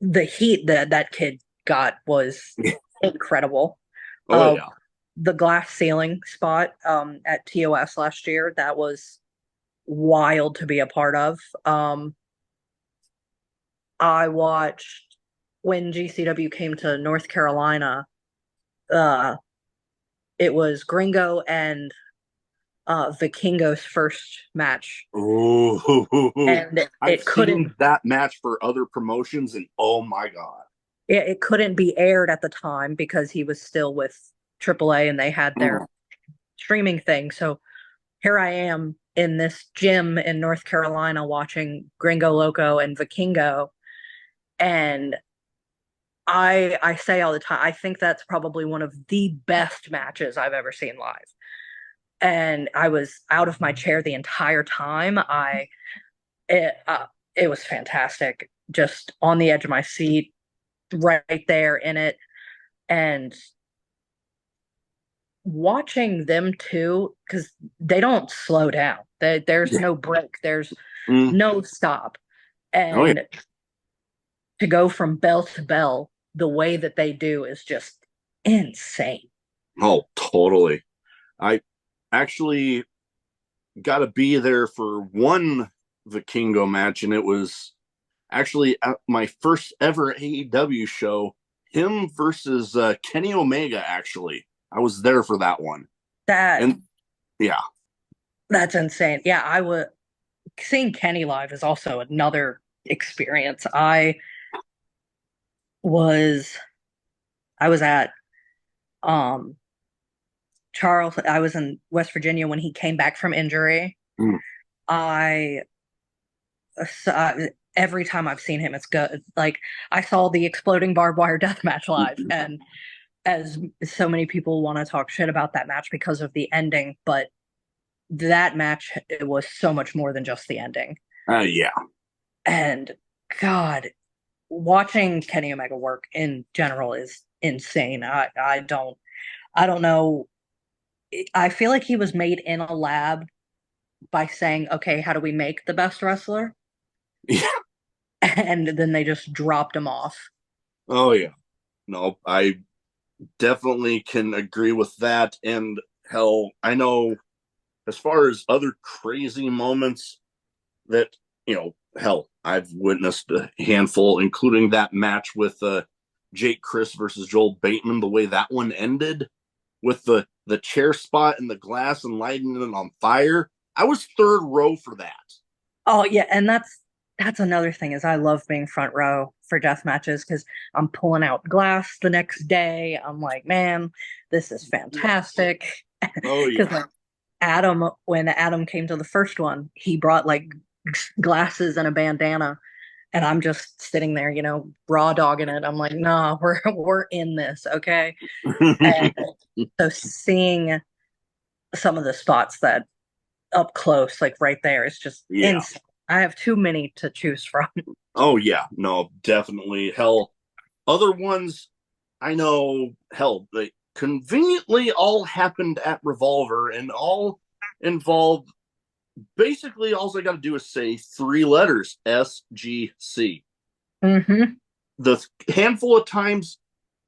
the heat that that kid got was incredible. Oh Uh, yeah. the glass ceiling spot at TOS last year, that was wild to be a part of. I watched when GCW came to North Carolina. Uh, it was Gringo and Vikingo's first match, Ooh, and I've seen that match for other promotions, and oh my god. it couldn't be aired at the time because he was still with AAA and they had Mm. their streaming thing. So here I am in this gym in North Carolina watching Gringo Loco and Vikingo, and I say all the time, I think that's probably one of the best matches I've ever seen live. And I was out of my chair the entire time. It it was fantastic. Just on the edge of my seat, right there in it, and watching them too, because they don't slow down. There's Yeah. no break. There's Mm. no stop. Oh yeah. And to go from bell to bell the way that they do is just insane. Oh, totally. I actually got to be there for one Vikingo match, and it was actually at my first ever AEW show. Him versus Kenny Omega. Actually, I was there for that one, That and yeah, that's insane. Yeah, I would seeing Kenny live is also another experience. Was I was at um Charles, I was in West Virginia when he came back from injury. mm. I saw, every time I've seen him, it's good. Like I saw the exploding barbed wire death match live, and as so many people want to talk shit about that match because of the ending, but that match it was so much more than just the ending. Yeah, And God, watching Kenny Omega work in general is insane. I don't know. I feel like he was made in a lab by saying, "Okay, how do we make the best wrestler?" yeah. And then they just dropped him off. Oh yeah. No, I definitely can agree with that. And hell, I know as far as other crazy moments that hell, I've witnessed a handful, including that match with Jake Chris versus Joel Bateman. The way that one ended with the chair spot and the glass and lighting it on fire. I was third row for that. Oh yeah, and that's another thing is I love being front row for death matches because I'm pulling out glass the next day. I'm like, man, this is fantastic. Oh Because yeah. like Adam, when Adam came to the first one, he brought like glasses and a bandana, and I'm just sitting there, raw dogging it. I'm like, nah, we're in this, okay? And so seeing some of the spots that up close, like right there, is just Yeah. insane. I have too many to choose from. Oh yeah. No, definitely. Hell, other ones I know. Hell, they conveniently all happened at Revolver and all involved. Basically, all I got to do is say three letters: SGC. Hmm. The handful of times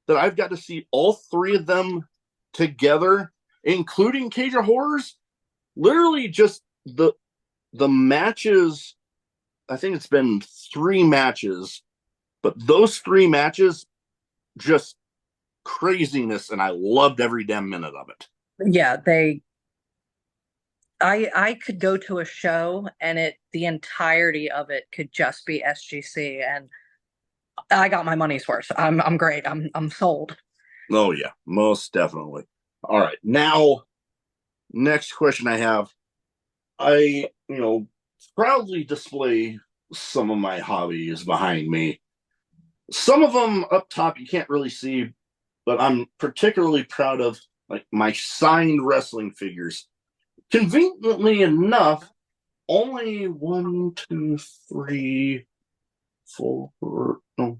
that I've got to see all three of them together, including Cage of Horrors, literally just the matches. I think it's been three matches, but those three matches just craziness, and I loved every damn minute of it. Yeah, I could go to a show and the entirety of it could just be SGC, and I got my money's worth. I'm great. I'm sold. Oh yeah, most definitely. All right, now next question I have. I proudly display some of my hobbies behind me. Some of them up top you can't really see, but I'm particularly proud of like my signed wrestling figures. Conveniently enough, only one, two, three, four, no,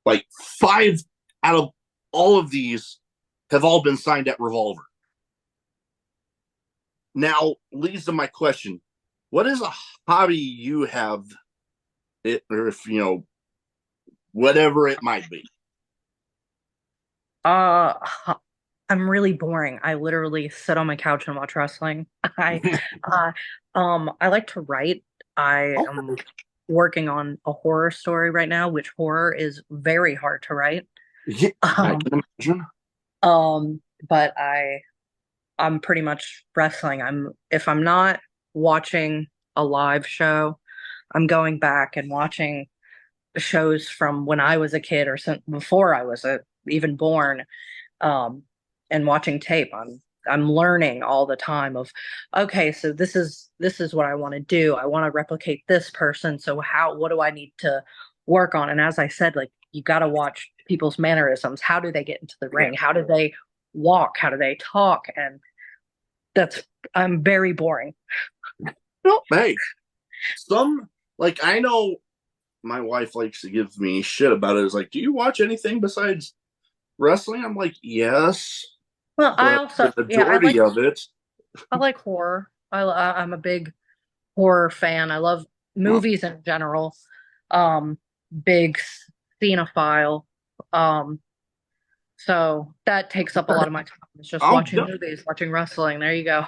like five out of all of these have all been signed at Revolver. Now leads to my question: what is a hobby you have, or if whatever it might be? Uh, I'm really boring. I literally sit on my couch and watch wrestling. I like to write. I am. working on a horror story right now, which horror is very hard to write. Yeah, I Um, can imagine. but I'm pretty much wrestling. If I'm not watching a live show, I'm going back and watching shows from when I was a kid or some, before I was even born, um, and watching tape. I'm learning all the time of, okay, so this is what I want to do. I want to replicate this person. So what do I need to work on? And as I said, like you got to watch people's mannerisms. How do they get into the ring? How do they walk? How do they talk? And that's I'm very boring. No, hey, some like I know my wife likes to give me shit about it. Is like, do you watch anything besides wrestling? I'm like, yes, Well, I but also the yeah, majority of it, I like horror. I'm a big horror fan. I love well, movies in general. Big cinephile. Um, so that takes up a lot of my time. It's just oh watching yeah, movies, watching wrestling. There you go.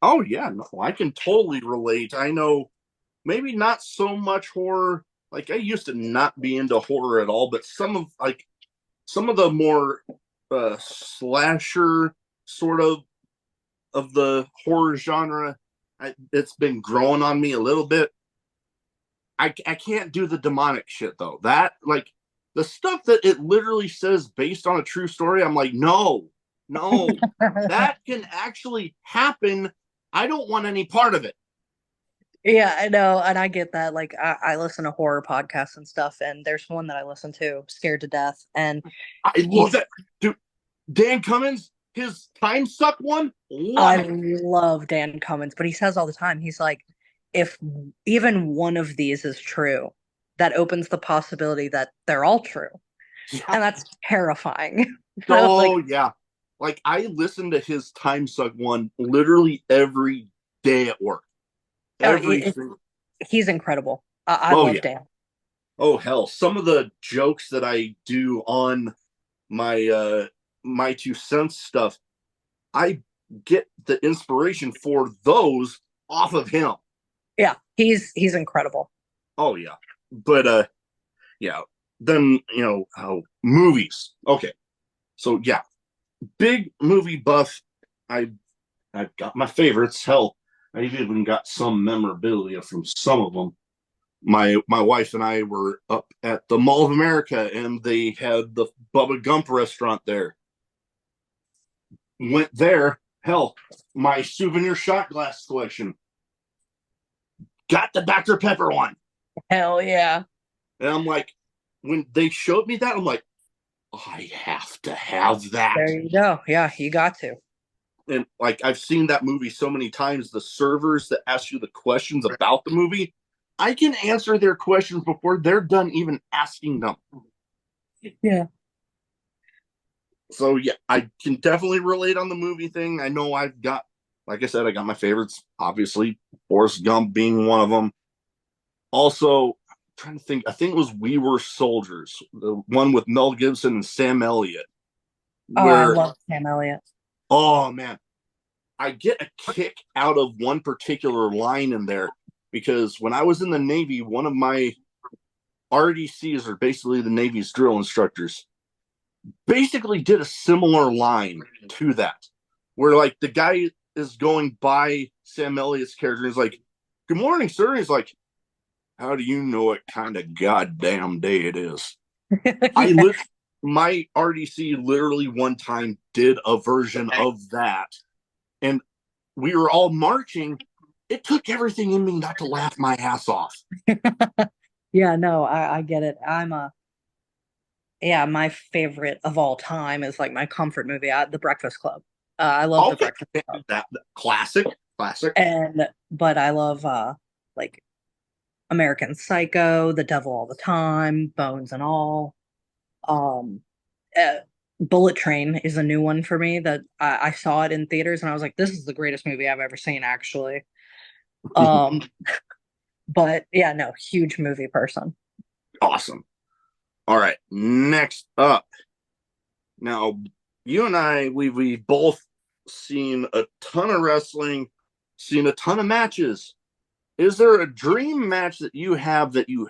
oh yeah, no, I can totally relate. I know maybe not so much horror. Like I used to not be into horror at all, but some of the more slasher sort of the horror genre, it's been growing on me a little bit. I can't do the demonic shit though. That like the stuff that it literally says based on a true story. I'm like, no, no, that can actually happen. I don't want any part of it. Yeah, I know, and I get that. Like, I listen to horror podcasts and stuff, and there's one that I listen to, Scared to Death, and I love he's that, dude. Dan Cummins, his time suck one, love I it. love Dan Cummins, but he says all the time, he's like, if even one of these is true, that opens the possibility that they're all true. Yeah. And that's terrifying. So like, Oh yeah. Like I listen to his time suck one literally every day at work. Every it, single. he's incredible. I Oh love yeah. Dan. Oh hell. Some of the jokes that I do on my my two cents stuff, I get the inspiration for those off of him. Yeah, he's incredible. Oh yeah. But yeah. Then movies. Okay. So yeah, big movie buff. I I've got my favorites. Hell, I've even got some memorabilia from some of them. My wife and I were up at the Mall of America, and they had the Bubba Gump restaurant there. Went there. Hell, my souvenir shot glass collection. Got the Dr. Pepper one, Hell yeah. and I'm like, when they showed me that, I'm like, I have to have that. There you go. Yeah, you got to. And like I've seen that movie so many times, the servers that ask you the questions about the movie, I can answer their questions before they're done even asking them. Yeah. So yeah, I can definitely relate on the movie thing. I know I've got, like I said, I got my favorites. Obviously, Forrest Gump being one of them. Also, I'm trying to think, I think it was We Were Soldiers, the one with Mel Gibson and Sam Elliott, Oh, I where love Sam Elliott. oh man, I get a kick out of one particular line in there because when I was in the Navy, one of my RDCs, or basically the Navy's drill instructors, basically did a similar line to that, where like the guy is going by Sam Elliott's character and he's like, "Good morning, sir." And he's like, "How do you know what kind of goddamn day it is?" I Yeah. lit My RDC literally one time did a version of that, and we were all marching. It took everything in me not to laugh my ass off. Yeah, no, I get it. Yeah, my favorite of all time is like my comfort movie, The Breakfast Club. I love The Okay, Breakfast Club. that classic, classic. But I love like American Psycho, The Devil All the Time, Bones and All. Um, uh, Bullet Train is a new one for me that I saw it in theaters and I was like, this is the greatest movie I've ever seen, actually. Um, but yeah, no, huge movie person. Awesome. All right, next up. Now, you and I, we both seen a ton of wrestling, seen a ton of matches. Is there a dream match that you have that you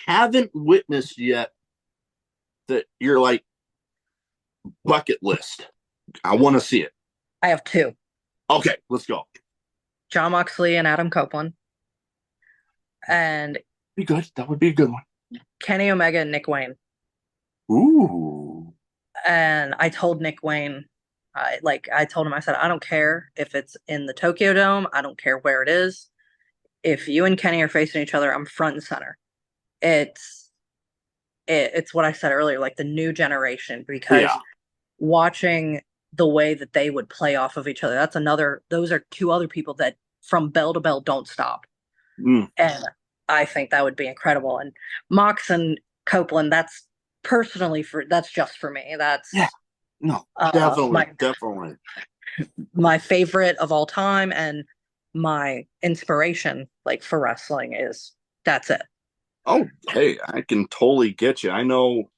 haven't witnessed yet that you're like bucket list? I want to see it. I have two: Okay, let's go. John Moxley and Adam Copeland, and Be good. That would be a good one. Kenny Omega and Nick Wayne. Ooh. And I told Nick Wayne, I told him, I said, I don't care if it's in the Tokyo Dome. I don't care where it is. If you and Kenny are facing each other, I'm front and center. It's it's what I said earlier, like the new generation, Yeah. because watching the way that they would play off of each other, those are two other people that from bell to bell don't stop. Mm. And I think that would be incredible. And Mox and Copeland, that's just for me. Yeah. That's No, uh definitely. my Definitely. my favorite of all time and my inspiration like for wrestling is that's it. Oh, hey, I can totally get you. I know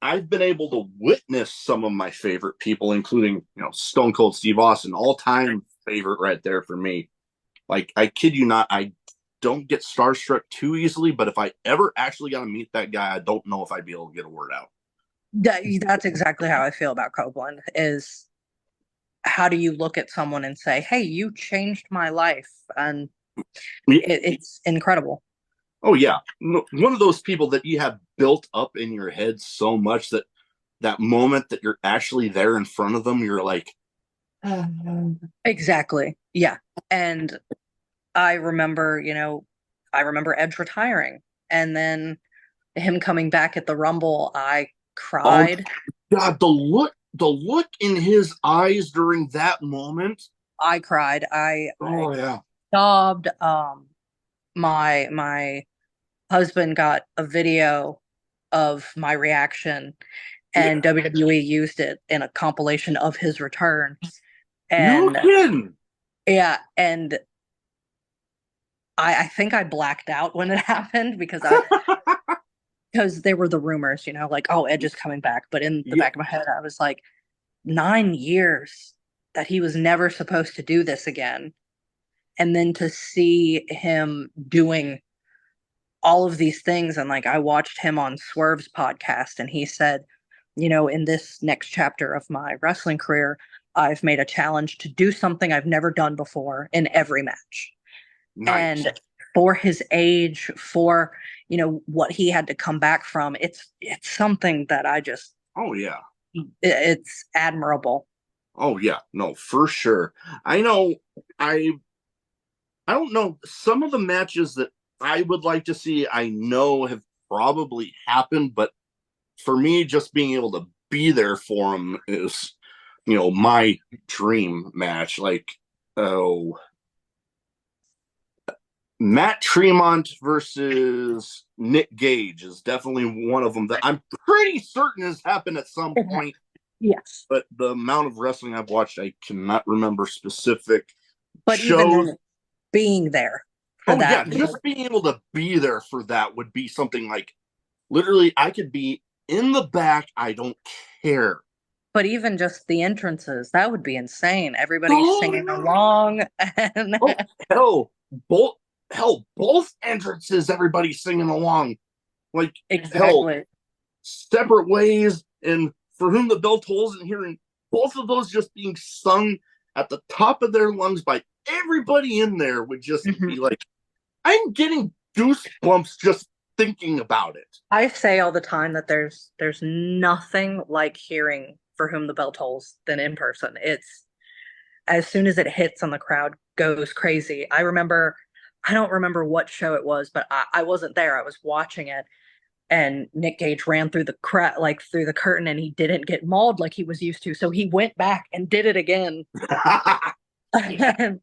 I've been able to witness some of my favorite people, including, Stone Cold Steve Austin, all time favorite right there for me. Like, I kid you not, I don't get starstruck too easily, but if I ever actually got to meet that guy, I don't know if I'd be able to get a word out. That's exactly how I feel about Copeland is how do you look at someone and say, hey, you changed my life? And it's incredible. Oh, yeah. One of those people that you have built up in your head so much that that moment that you're actually there in front of them, you're like, Exactly. Yeah. And I remember, I remember Edge retiring and then him coming back at the Rumble. I oh cried. God, the look in his eyes during that moment. I cried. I Oh yeah. sobbed. My husband got a video of my reaction, and Yeah. WWE used it in a compilation of his return. No And kidding. yeah, and I think I blacked out when it happened because there were the rumors, like, oh, Edge is coming back. But in the Yeah. back of my head, I was like, 9 years that he was never supposed to do this again. And then to see him doing all of these things. And like, I watched him on Swerve's podcast, and he said, in this next chapter of my wrestling career, I've made a challenge to do something I've never done before in every match. Nice. And for his age, for what he had to come back from, it's something that Oh yeah. it's admirable. Oh yeah. No, for sure. I know. I I don't know. Some of the matches that I would like to see, I know have probably happened, but for me, just being able to be there for them is, my dream match. Like, oh, Matt Tremont versus Nick Gage is definitely one of them that I'm pretty certain has happened at some point. Yes. But the amount of wrestling I've watched, I cannot remember specific But even shows. then, being there for Oh yeah, that, just being able to be there for that would be something like literally I could be in the back. I don't care. but even just the entrances, that would be insane. Everybody Oh singing yeah. along. And Oh hell, both both entrances. Everybbody's singing along. Like hell, exactly. separate ways. And for whom the bell tolls, and hearing both of those just being sung at the top of their lungs by everybody in there would just Mhm. be like, I'm getting goosebumps just thinking about it. I say all the time that there's nothing like hearing For Whom the Bell Tolls than in person. It's as soon as it hits and the crowd goes crazy. I don't remember what show it was, but I wasn't there. I was watching it, and Nick Gage ran through through the curtain, and he didn't get mauled like he was used to. So he went back and did it again. I and,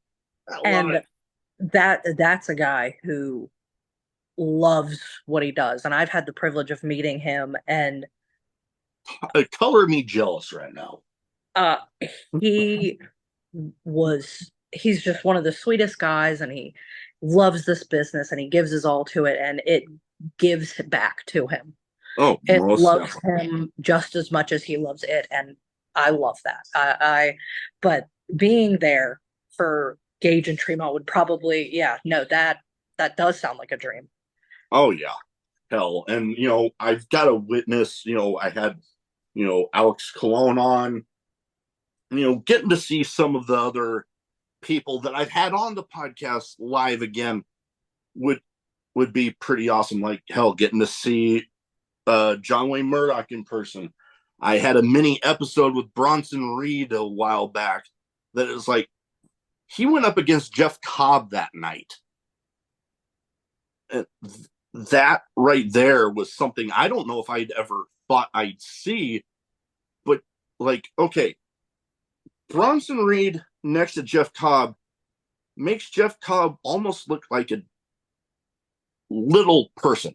love and it. that's a guy who loves what he does. And I've had the privilege of meeting him, and Color me jealous right now. uh he he's just one of the sweetest guys, and he loves this business, and he gives his all to it, and it gives back to him. Oh, It most loves definitely. him just as much as he loves it, and I love that. But being there for Gage and Tremont would probably, yeah, no, that does sound like a dream. Oh yeah, hell, and I've got to witness. I had Alex Colon on. Getting to see some of the other people that I've had on the podcast live again would would be pretty awesome. Like hell, getting to see John Wayne Murdoch in person. I had a mini episode with Bronson Reed a while back that is like he went up against Jeff Cobb that night. And that right there was something I don't know if I'd ever thought I'd see, but like, okay, Bronson Reed next to Jeff Cobb makes Jeff Cobb almost look like a little person.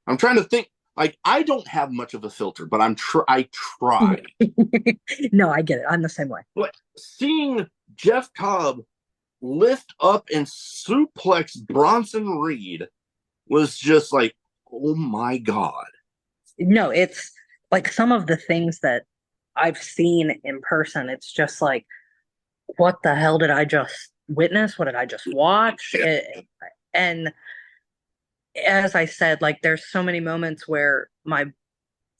I'm trying to think. Like I don't have much of a filter, but I try. No, I get it. I'm the same way. But seeing Jeff Cobb lift up and suplex Bronson Reed was just like, oh my god. No, it's like some of the things that I've seen in person, it's just like, what the hell did I just witness? What did I just watch? And as I said, like there's so many moments where my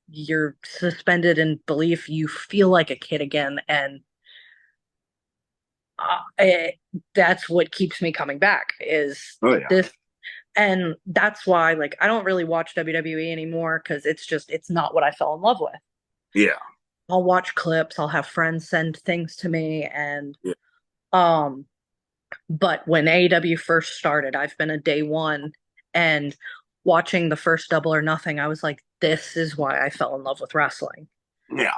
you're suspended in belief, you feel like a kid again, and it, that's what keeps me coming back is Oh yeah. this. And that's why like I don't really watch WWE anymore because it's not what I fell in love with. Yeah. I'll watch clips, I'll have friends send things to me, and Yeah. um but when AEW first started, I've been a day one, and watching the first Double or Nothing, I was like, this is why I fell in love with wrestling. Yeah.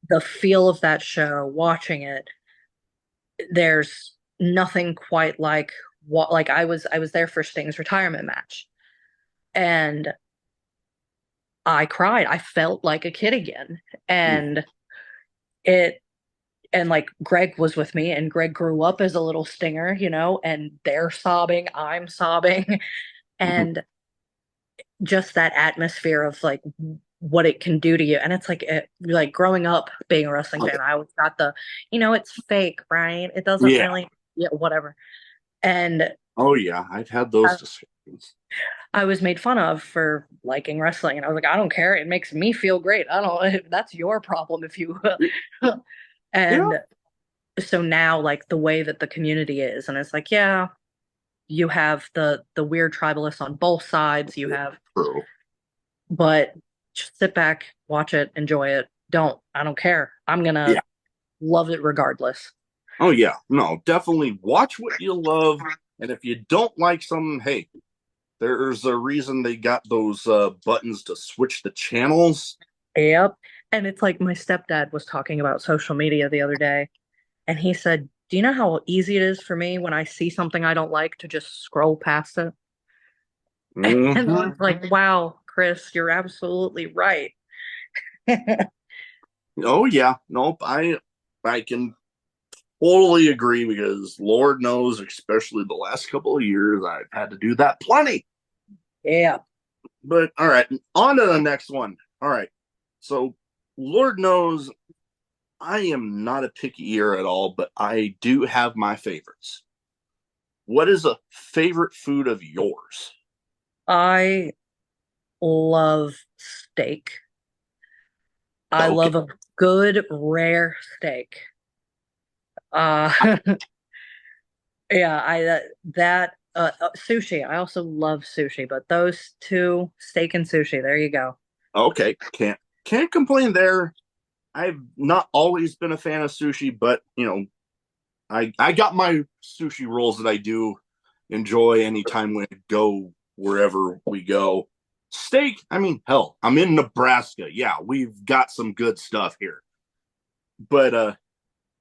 The feel of that show, watching it, there's nothing quite like what like I was there for Sting's retirement match, and I cried. I felt like a kid again. Mm. And it and like Greg was with me, and Greg grew up as a little Stinger, and they're sobbing, I'm sobbing. Mhm. And just that atmosphere of like what it can do to you. And it's like growing up being a wrestling fan, I always got it's fake, right? It doesn't Yeah. really, yeah, whatever. And Oh yeah. I've had those I, discussions. I was made fun of for liking wrestling, and I was like, I don't care. It makes me feel great. I don't. That's your problem if you. Yeah. And so now, like the way that the community is, and it's like, yeah, you have the weird tribalists on both sides. You have, True. but just sit back, watch it, enjoy it. I don't care. I'm Yeah. gonna love it regardless. Oh yeah. No, definitely watch what you love. And if you don't like something, hey, there's a reason they got those buttons to switch the channels. Yep. And it's like my stepdad was talking about social media the other day, and he said, do you know how easy it is for me when I see something I don't like to just scroll past it? And I was Mm-hmm. like, wow, Chris, you're absolutely right. Oh yeah. Nope. I can totally agree because Lord knows, especially the last couple of years, I've had to do that plenty. Yeah. But all right, on to the next one. All right. So Lord knows I am not a picky eater at all, but I do have my favorites. What is a favorite food of yours? I love steak. I Okay. love a good rare steak. Uh yeah, I that sushi. I also love sushi, but those two, steak and sushi, there you go. Okay. Can't complain there. I've not always been a fan of sushi, but I got my sushi rolls that I do enjoy anytime we go wherever we go. Steak, I mean, hell, I'm in Nebraska. Yeah, we've got some good stuff here. But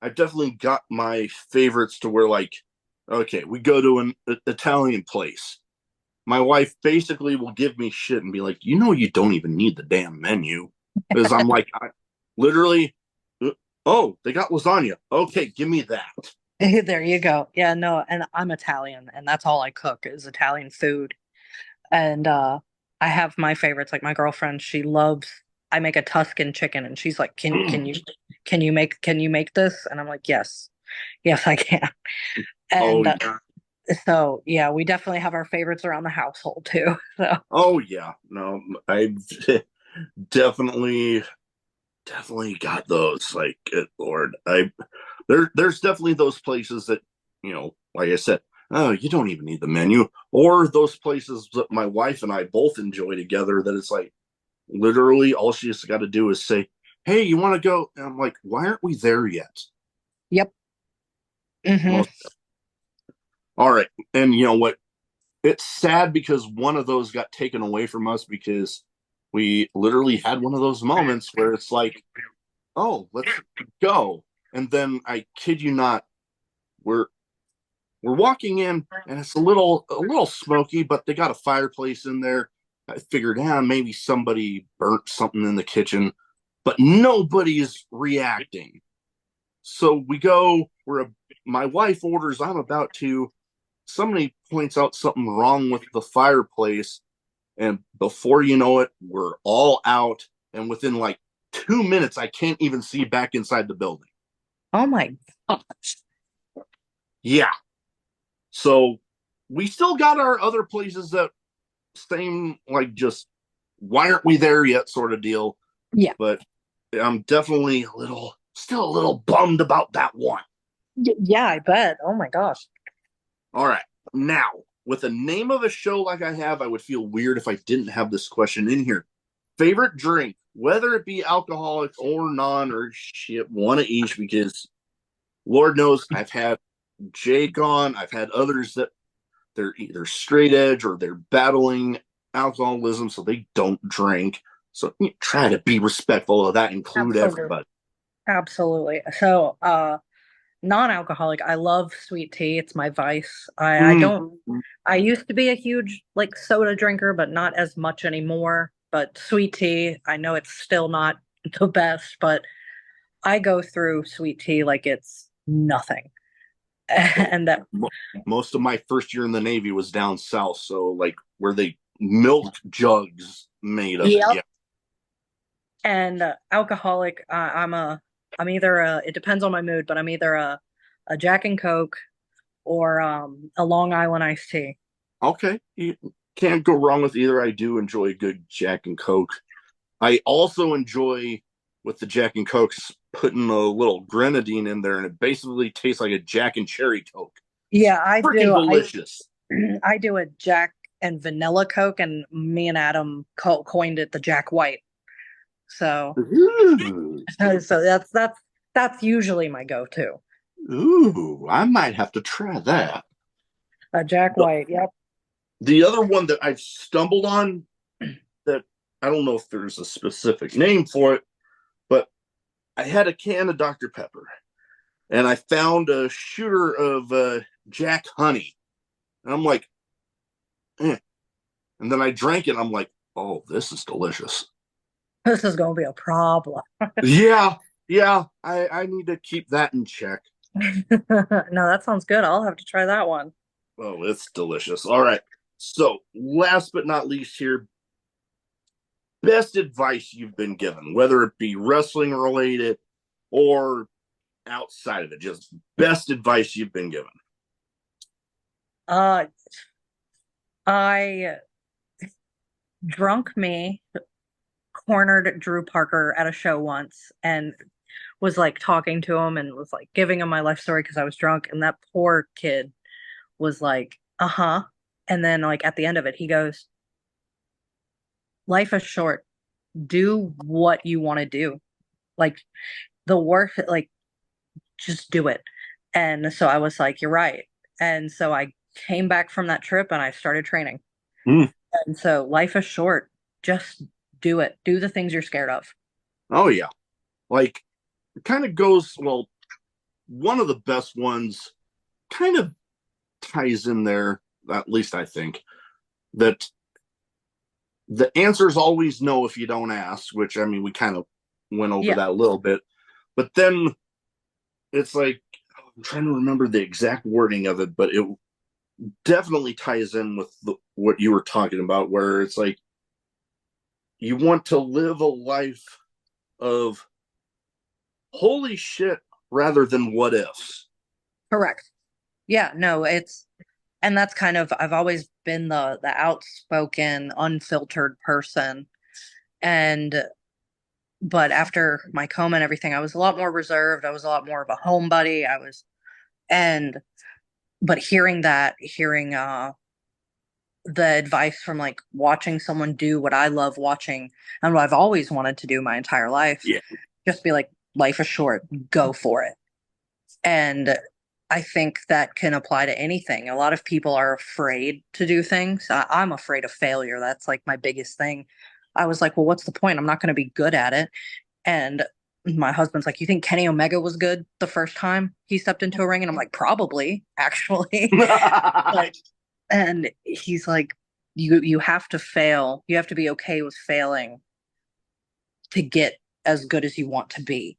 I've definitely got my favorites to where like, okay, we go to an Italian place. My wife basically will give me shit and be like, you don't even need the damn menu. Because I'm like, literally, oh, they got lasagna. Okay, give me that. There you go. Yeah, no, and I'm Italian, and that's all I cook is Italian food. And I have my favorites. Like my girlfriend, she loves. I make a Tuscan chicken, and she's like, "Can you make this?" And I'm like, "Yes, yes, I can." Oh And yeah. so, yeah, we definitely have our favorites around the household too. So, Oh yeah. No, I definitely definitely got those. Like, good Lord, there's definitely those places that, like I said, oh, you don't even need the menu, or those places that my wife and I both enjoy together. That it's like literally all she has got to do is say, "Hey, you want to go?" And I'm like, "Why aren't we there yet?" yep. Hmm. Most all right, and you know what? It's sad because one of those got taken away from us because we literally had one of those moments where it's like, oh, let's go. And then I kid you not, we're we're walking in and it's a little smoky, but they got a fireplace in there. I figured, maybe somebody burnt something in the kitchen, but nobody's reacting. So we go, my wife orders, I'm about to, somebody points out something wrong with the fireplace, and before you know it, we're all out, and within like 2 minutes I can't even see back inside the building. Oh my gosh. Yeah. So we still got our other places that same, like, just why aren't we there yet sort of deal. Yeah. But I'm definitely still a little bummed about that one. Yeah, I bet. Oh my gosh. All right. Now, with the name of a show like I have, I would feel weird if I didn't have this question in here. Favorite drink, whether it be alcoholic or non or shit, one of each, because Lord knows I've had Jake on, I've had others that they're either straight edge or they're battling alcoholism, so they don't drink. So try to be respectful of that, include Absolutely. everybody. Absolutely. So, non-alcoholic, I love sweet tea. It's my vice. I Mm. don't I used to be a huge like soda drinker, but not as much anymore. But sweet tea, I know it's still not the best, but I go through sweet tea like it's nothing. Well, And that, most of my first year in the Navy was down south, so like where they milk jugs made of it. yep. Yeah. And alcoholic, I'm either it depends on my mood, but I'm either a Jack and Coke or a Long Island iced tea. Okay. You can't go wrong with either. I do enjoy a good Jack and Coke. I also enjoy with the Jack and Cokes putting a little grenadine in there, and it basically tastes like a Jack and Cherry Coke. It's Yeah, I freaking do. delicious. I do a Jack and vanilla Coke, and me and Adam coined it the Jack White. So, Ooh, so that's usually my go-to. ooh, I might have to try that. A Jack The, White. Yep. the other one that I've stumbled on that I don't know if there's a specific name for it, but I had a can of Dr. Pepper and I found a shooter of Jack Honey. And I'm like, eh. And then I drank it. And I'm like, oh, this is delicious. This is going to be a problem. Yeah, yeah. I need to keep that in check. No, that sounds good. I'll have to try that one. Oh, it's delicious. All right. So, last but not least here, best advice you've been given, whether it be wrestling related or outside of it, just best advice you've been given. Uh, I drunk me cornered Drew Parker at a show once and was like talking to him and was like giving him my life story because I was drunk. And that poor kid was like, uh-huh. And then like at the end of it, he goes, life is short. Do what you want to do. Like the work, like just do it. And so I was like, you're right. And so I came back from that trip and I started training. Mm. And so life is short. Just do it. Do the things you're scared of. Oh, yeah. Like, it kind of goes, well, one of the best ones kind of ties in there, at least I think, that the answer is always no if you don't ask, which I mean, we kind of went over Yeah. that a little bit. But then it's like, I'm trying to remember the exact wording of it, but it definitely ties in with what you were talking about, where it's like, you want to live a life of holy shit rather than what ifs. Correct. Yeah, no, and that's kind of, I've always been the outspoken, unfiltered person. And but after my coma and everything, I was a lot more reserved. I was a lot more of a homebody. And but hearing the advice from like watching someone do what I love watching and what I've always wanted to do my entire life, Yeah. just be like, life is short, go for it. And I think that can apply to anything. A lot of people are afraid to do things. I'm afraid of failure. That's like my biggest thing. I was like, well, what's the point? I'm not going to be good at it. And my husband's like, you think Kenny Omega was good the first time he stepped into a ring? And I'm like, probably, actually. Like, and he's like, you have to fail. You have to be okay with failing to get as good as you want to be.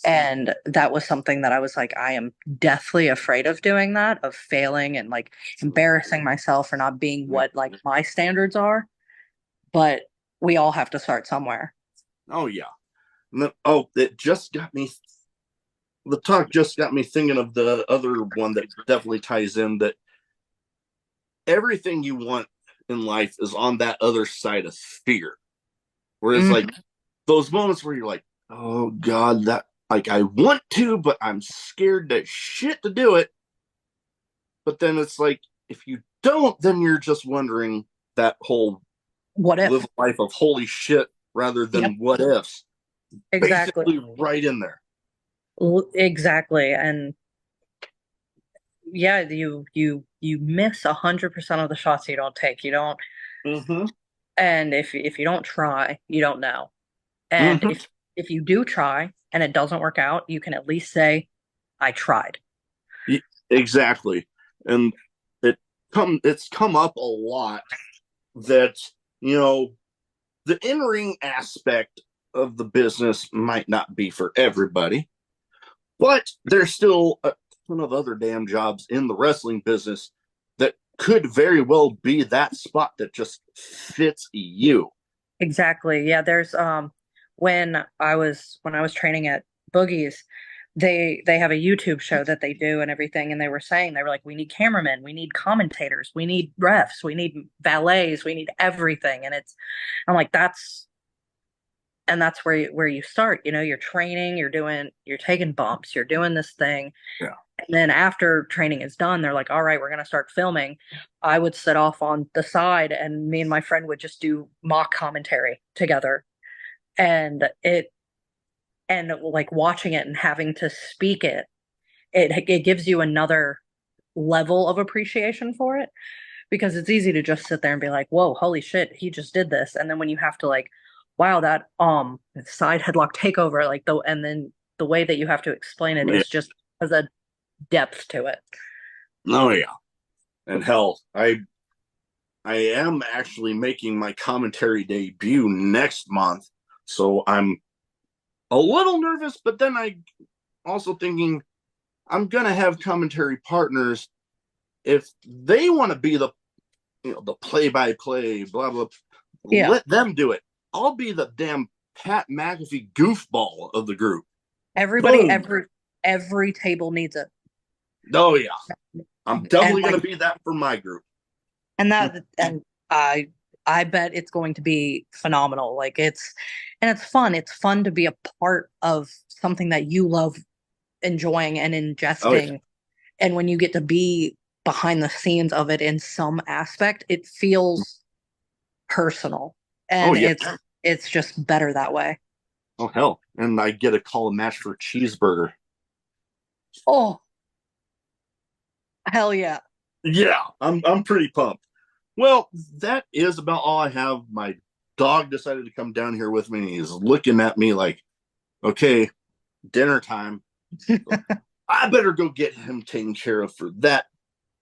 And that was something that I was like, I am deathly afraid of doing that, of failing and like embarrassing myself for not being what like my standards are. But we all have to start somewhere. Oh yeah. Oh, it just got me. The talk just got me thinking of the other one that definitely ties in, that everything you want in life is on that other side of fear. Whereas like Mhm. those moments where you're like, oh God, that like I want to, but I'm scared to shit to do it. But then it's like if you don't, then you're just wondering that whole What live if? a life of holy shit rather Yep, than what ifs. exactly. Basically right in there. Exactly. And yeah, you miss 100% of the shots you don't take. You don't, Mm-hmm. and if you don't try, you don't know. And Mm-hmm. if you do try and it doesn't work out, you can at least say, I tried. Exactly. And it's come up a lot that, you know, the in-ring aspect of the business might not be for everybody, but there's still a ton of other damn jobs in the wrestling business that could very well be that spot that just fits you. Exactly. Yeah, there's when I was training at Boogie's, they have a YouTube show that they do and everything, and they were saying they were like, we need cameramen, we need commentators, we need refs, we need valets, we need everything. And it's I'm like, that's where you start, you're training, you're taking bumps, you're doing this thing. Yeah. And then after training is done, they're like, all right, we're going to start filming. I would sit off on the side and me and my friend would just do mock commentary together. And like watching it and having to speak it gives you another level of appreciation for it, because it's easy to just sit there and be like, whoa, holy shit, he just did this. And then when you have to like, wow, that side headlock takeover, like and then the way that you have to explain it Yeah. is just has a depth to it. Oh yeah. And hell, I am actually making my commentary debut next month. So I'm a little nervous, but then I also thinking I'm gonna have commentary partners if they want to be the the play by play, blah blah. Yeah. Let them do it. I'll be the damn Pat McAfee goofball of the group. Everybody, Boom. every table needs it. Oh yeah, I'm And definitely like, gonna be that for my group. and I bet it's going to be phenomenal. Like it's fun. It's fun to be a part of something that you love enjoying and Oh yeah. ingesting. And when you get to be behind the scenes of it in some aspect, it feels personal. Oh And yeah. it's just better that way. Oh hell. And I get a call a match for a cheeseburger. Oh, hell yeah. Yeah, I'm pretty pumped. Well, that is about all I have. My dog decided to come down here with me, and he's looking at me like, okay, dinner time. So I better go get him taken care of for that.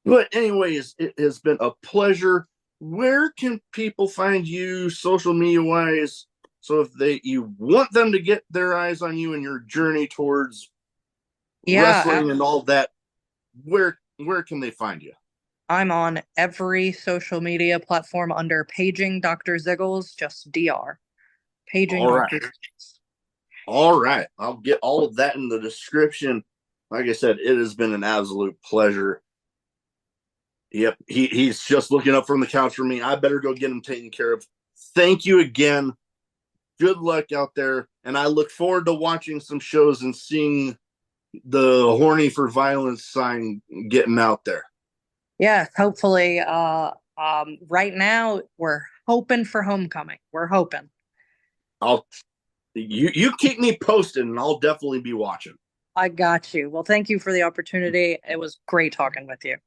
But, anyways, it has been a pleasure. Where can people find you social media wise? So if you want them to get their eyes on you and your journey towards Yeah, wrestling and all that, where can they find you? I'm on every social media platform under Paging Dr. Ziggles, just DR. Paging All right. Dr. Ziggles. All right. I'll get all of that in the description. Like I said, it has been an absolute pleasure. Yep, he's just looking up from the couch for me. I better go get him taken care of. Thank you again. Good luck out there, and I look forward to watching some shows and seeing the Horny for Violence sign getting out there. Yeah, hopefully. Right now we're hoping for homecoming. We're hoping. I'll you keep me posted, and I'll definitely be watching. I got you. Well, thank you for the opportunity. It was great talking with you.